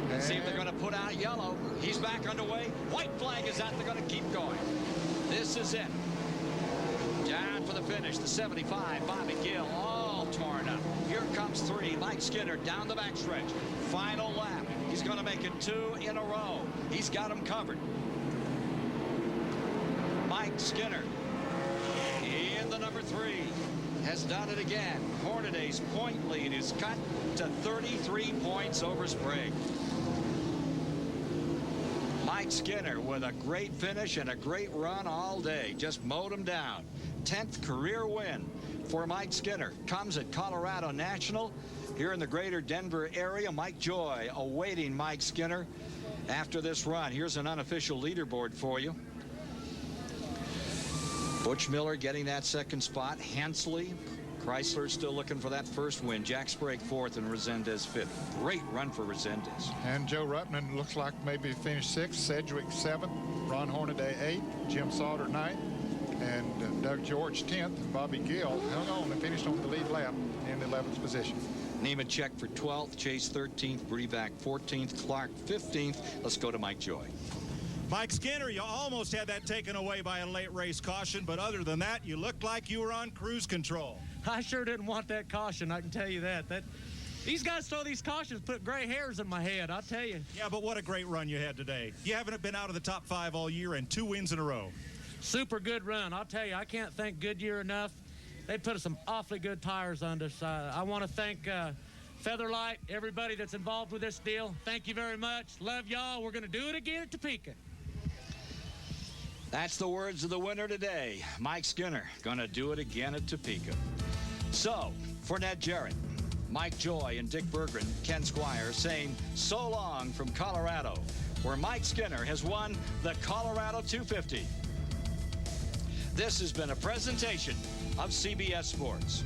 Let's see if they're going to put out yellow. He's back underway. White flag is out. They're going to keep going. This is it. Down for the finish. The 75, Bobby Gill, all torn up. Here comes 3. Mike Skinner down the backstretch. Final lap. He's going to make it 2 in a row. He's got them covered. Mike Skinner in the number 3 has done it again. Hornaday's point lead is cut to 33 points over Sprague. Mike Skinner with a great finish and a great run all day. Just mowed him down. 10th career win for Mike Skinner. Comes at Colorado National here in the greater Denver area. Mike Joy awaiting Mike Skinner after this run. Here's an unofficial leaderboard for you. Butch Miller getting that 2nd spot. Hensley, Chrysler still looking for that 1st win. Jack Sprague 4th and Resendez 5th. Great run for Resendez. And Joe Ruttman looks like maybe finished 6th. Sedgwick 7th. Ron Hornaday 8th. Jim Sauter 9th. And Doug George 10th. And Bobby Gill hung on and finished on the lead lap in the 11th position. Nemechek for 12th. Chase 13th. Breback 14th. Clark 15th. Let's go to Mike Joy. Mike Skinner, you almost had that taken away by a late race caution, but other than that, you looked like you were on cruise control. I sure didn't want that caution, I can tell you that. These guys throw these cautions, put gray hairs in my head, I'll tell you. Yeah, but what a great run you had today. You haven't been out of the top 5 all year and 2 wins in a row. Super good run. I'll tell you, I can't thank Goodyear enough. They put some awfully good tires on us. I want to thank Featherlight, everybody that's involved with this deal. Thank you very much. Love y'all. We're going to do it again at Topeka. That's the words of the winner today. Mike Skinner going to do it again at Topeka. So, for Ned Jarrett, Mike Joy, and Dick Berggren, Ken Squire saying so long from Colorado, where Mike Skinner has won the Colorado 250. This has been a presentation of CBS Sports.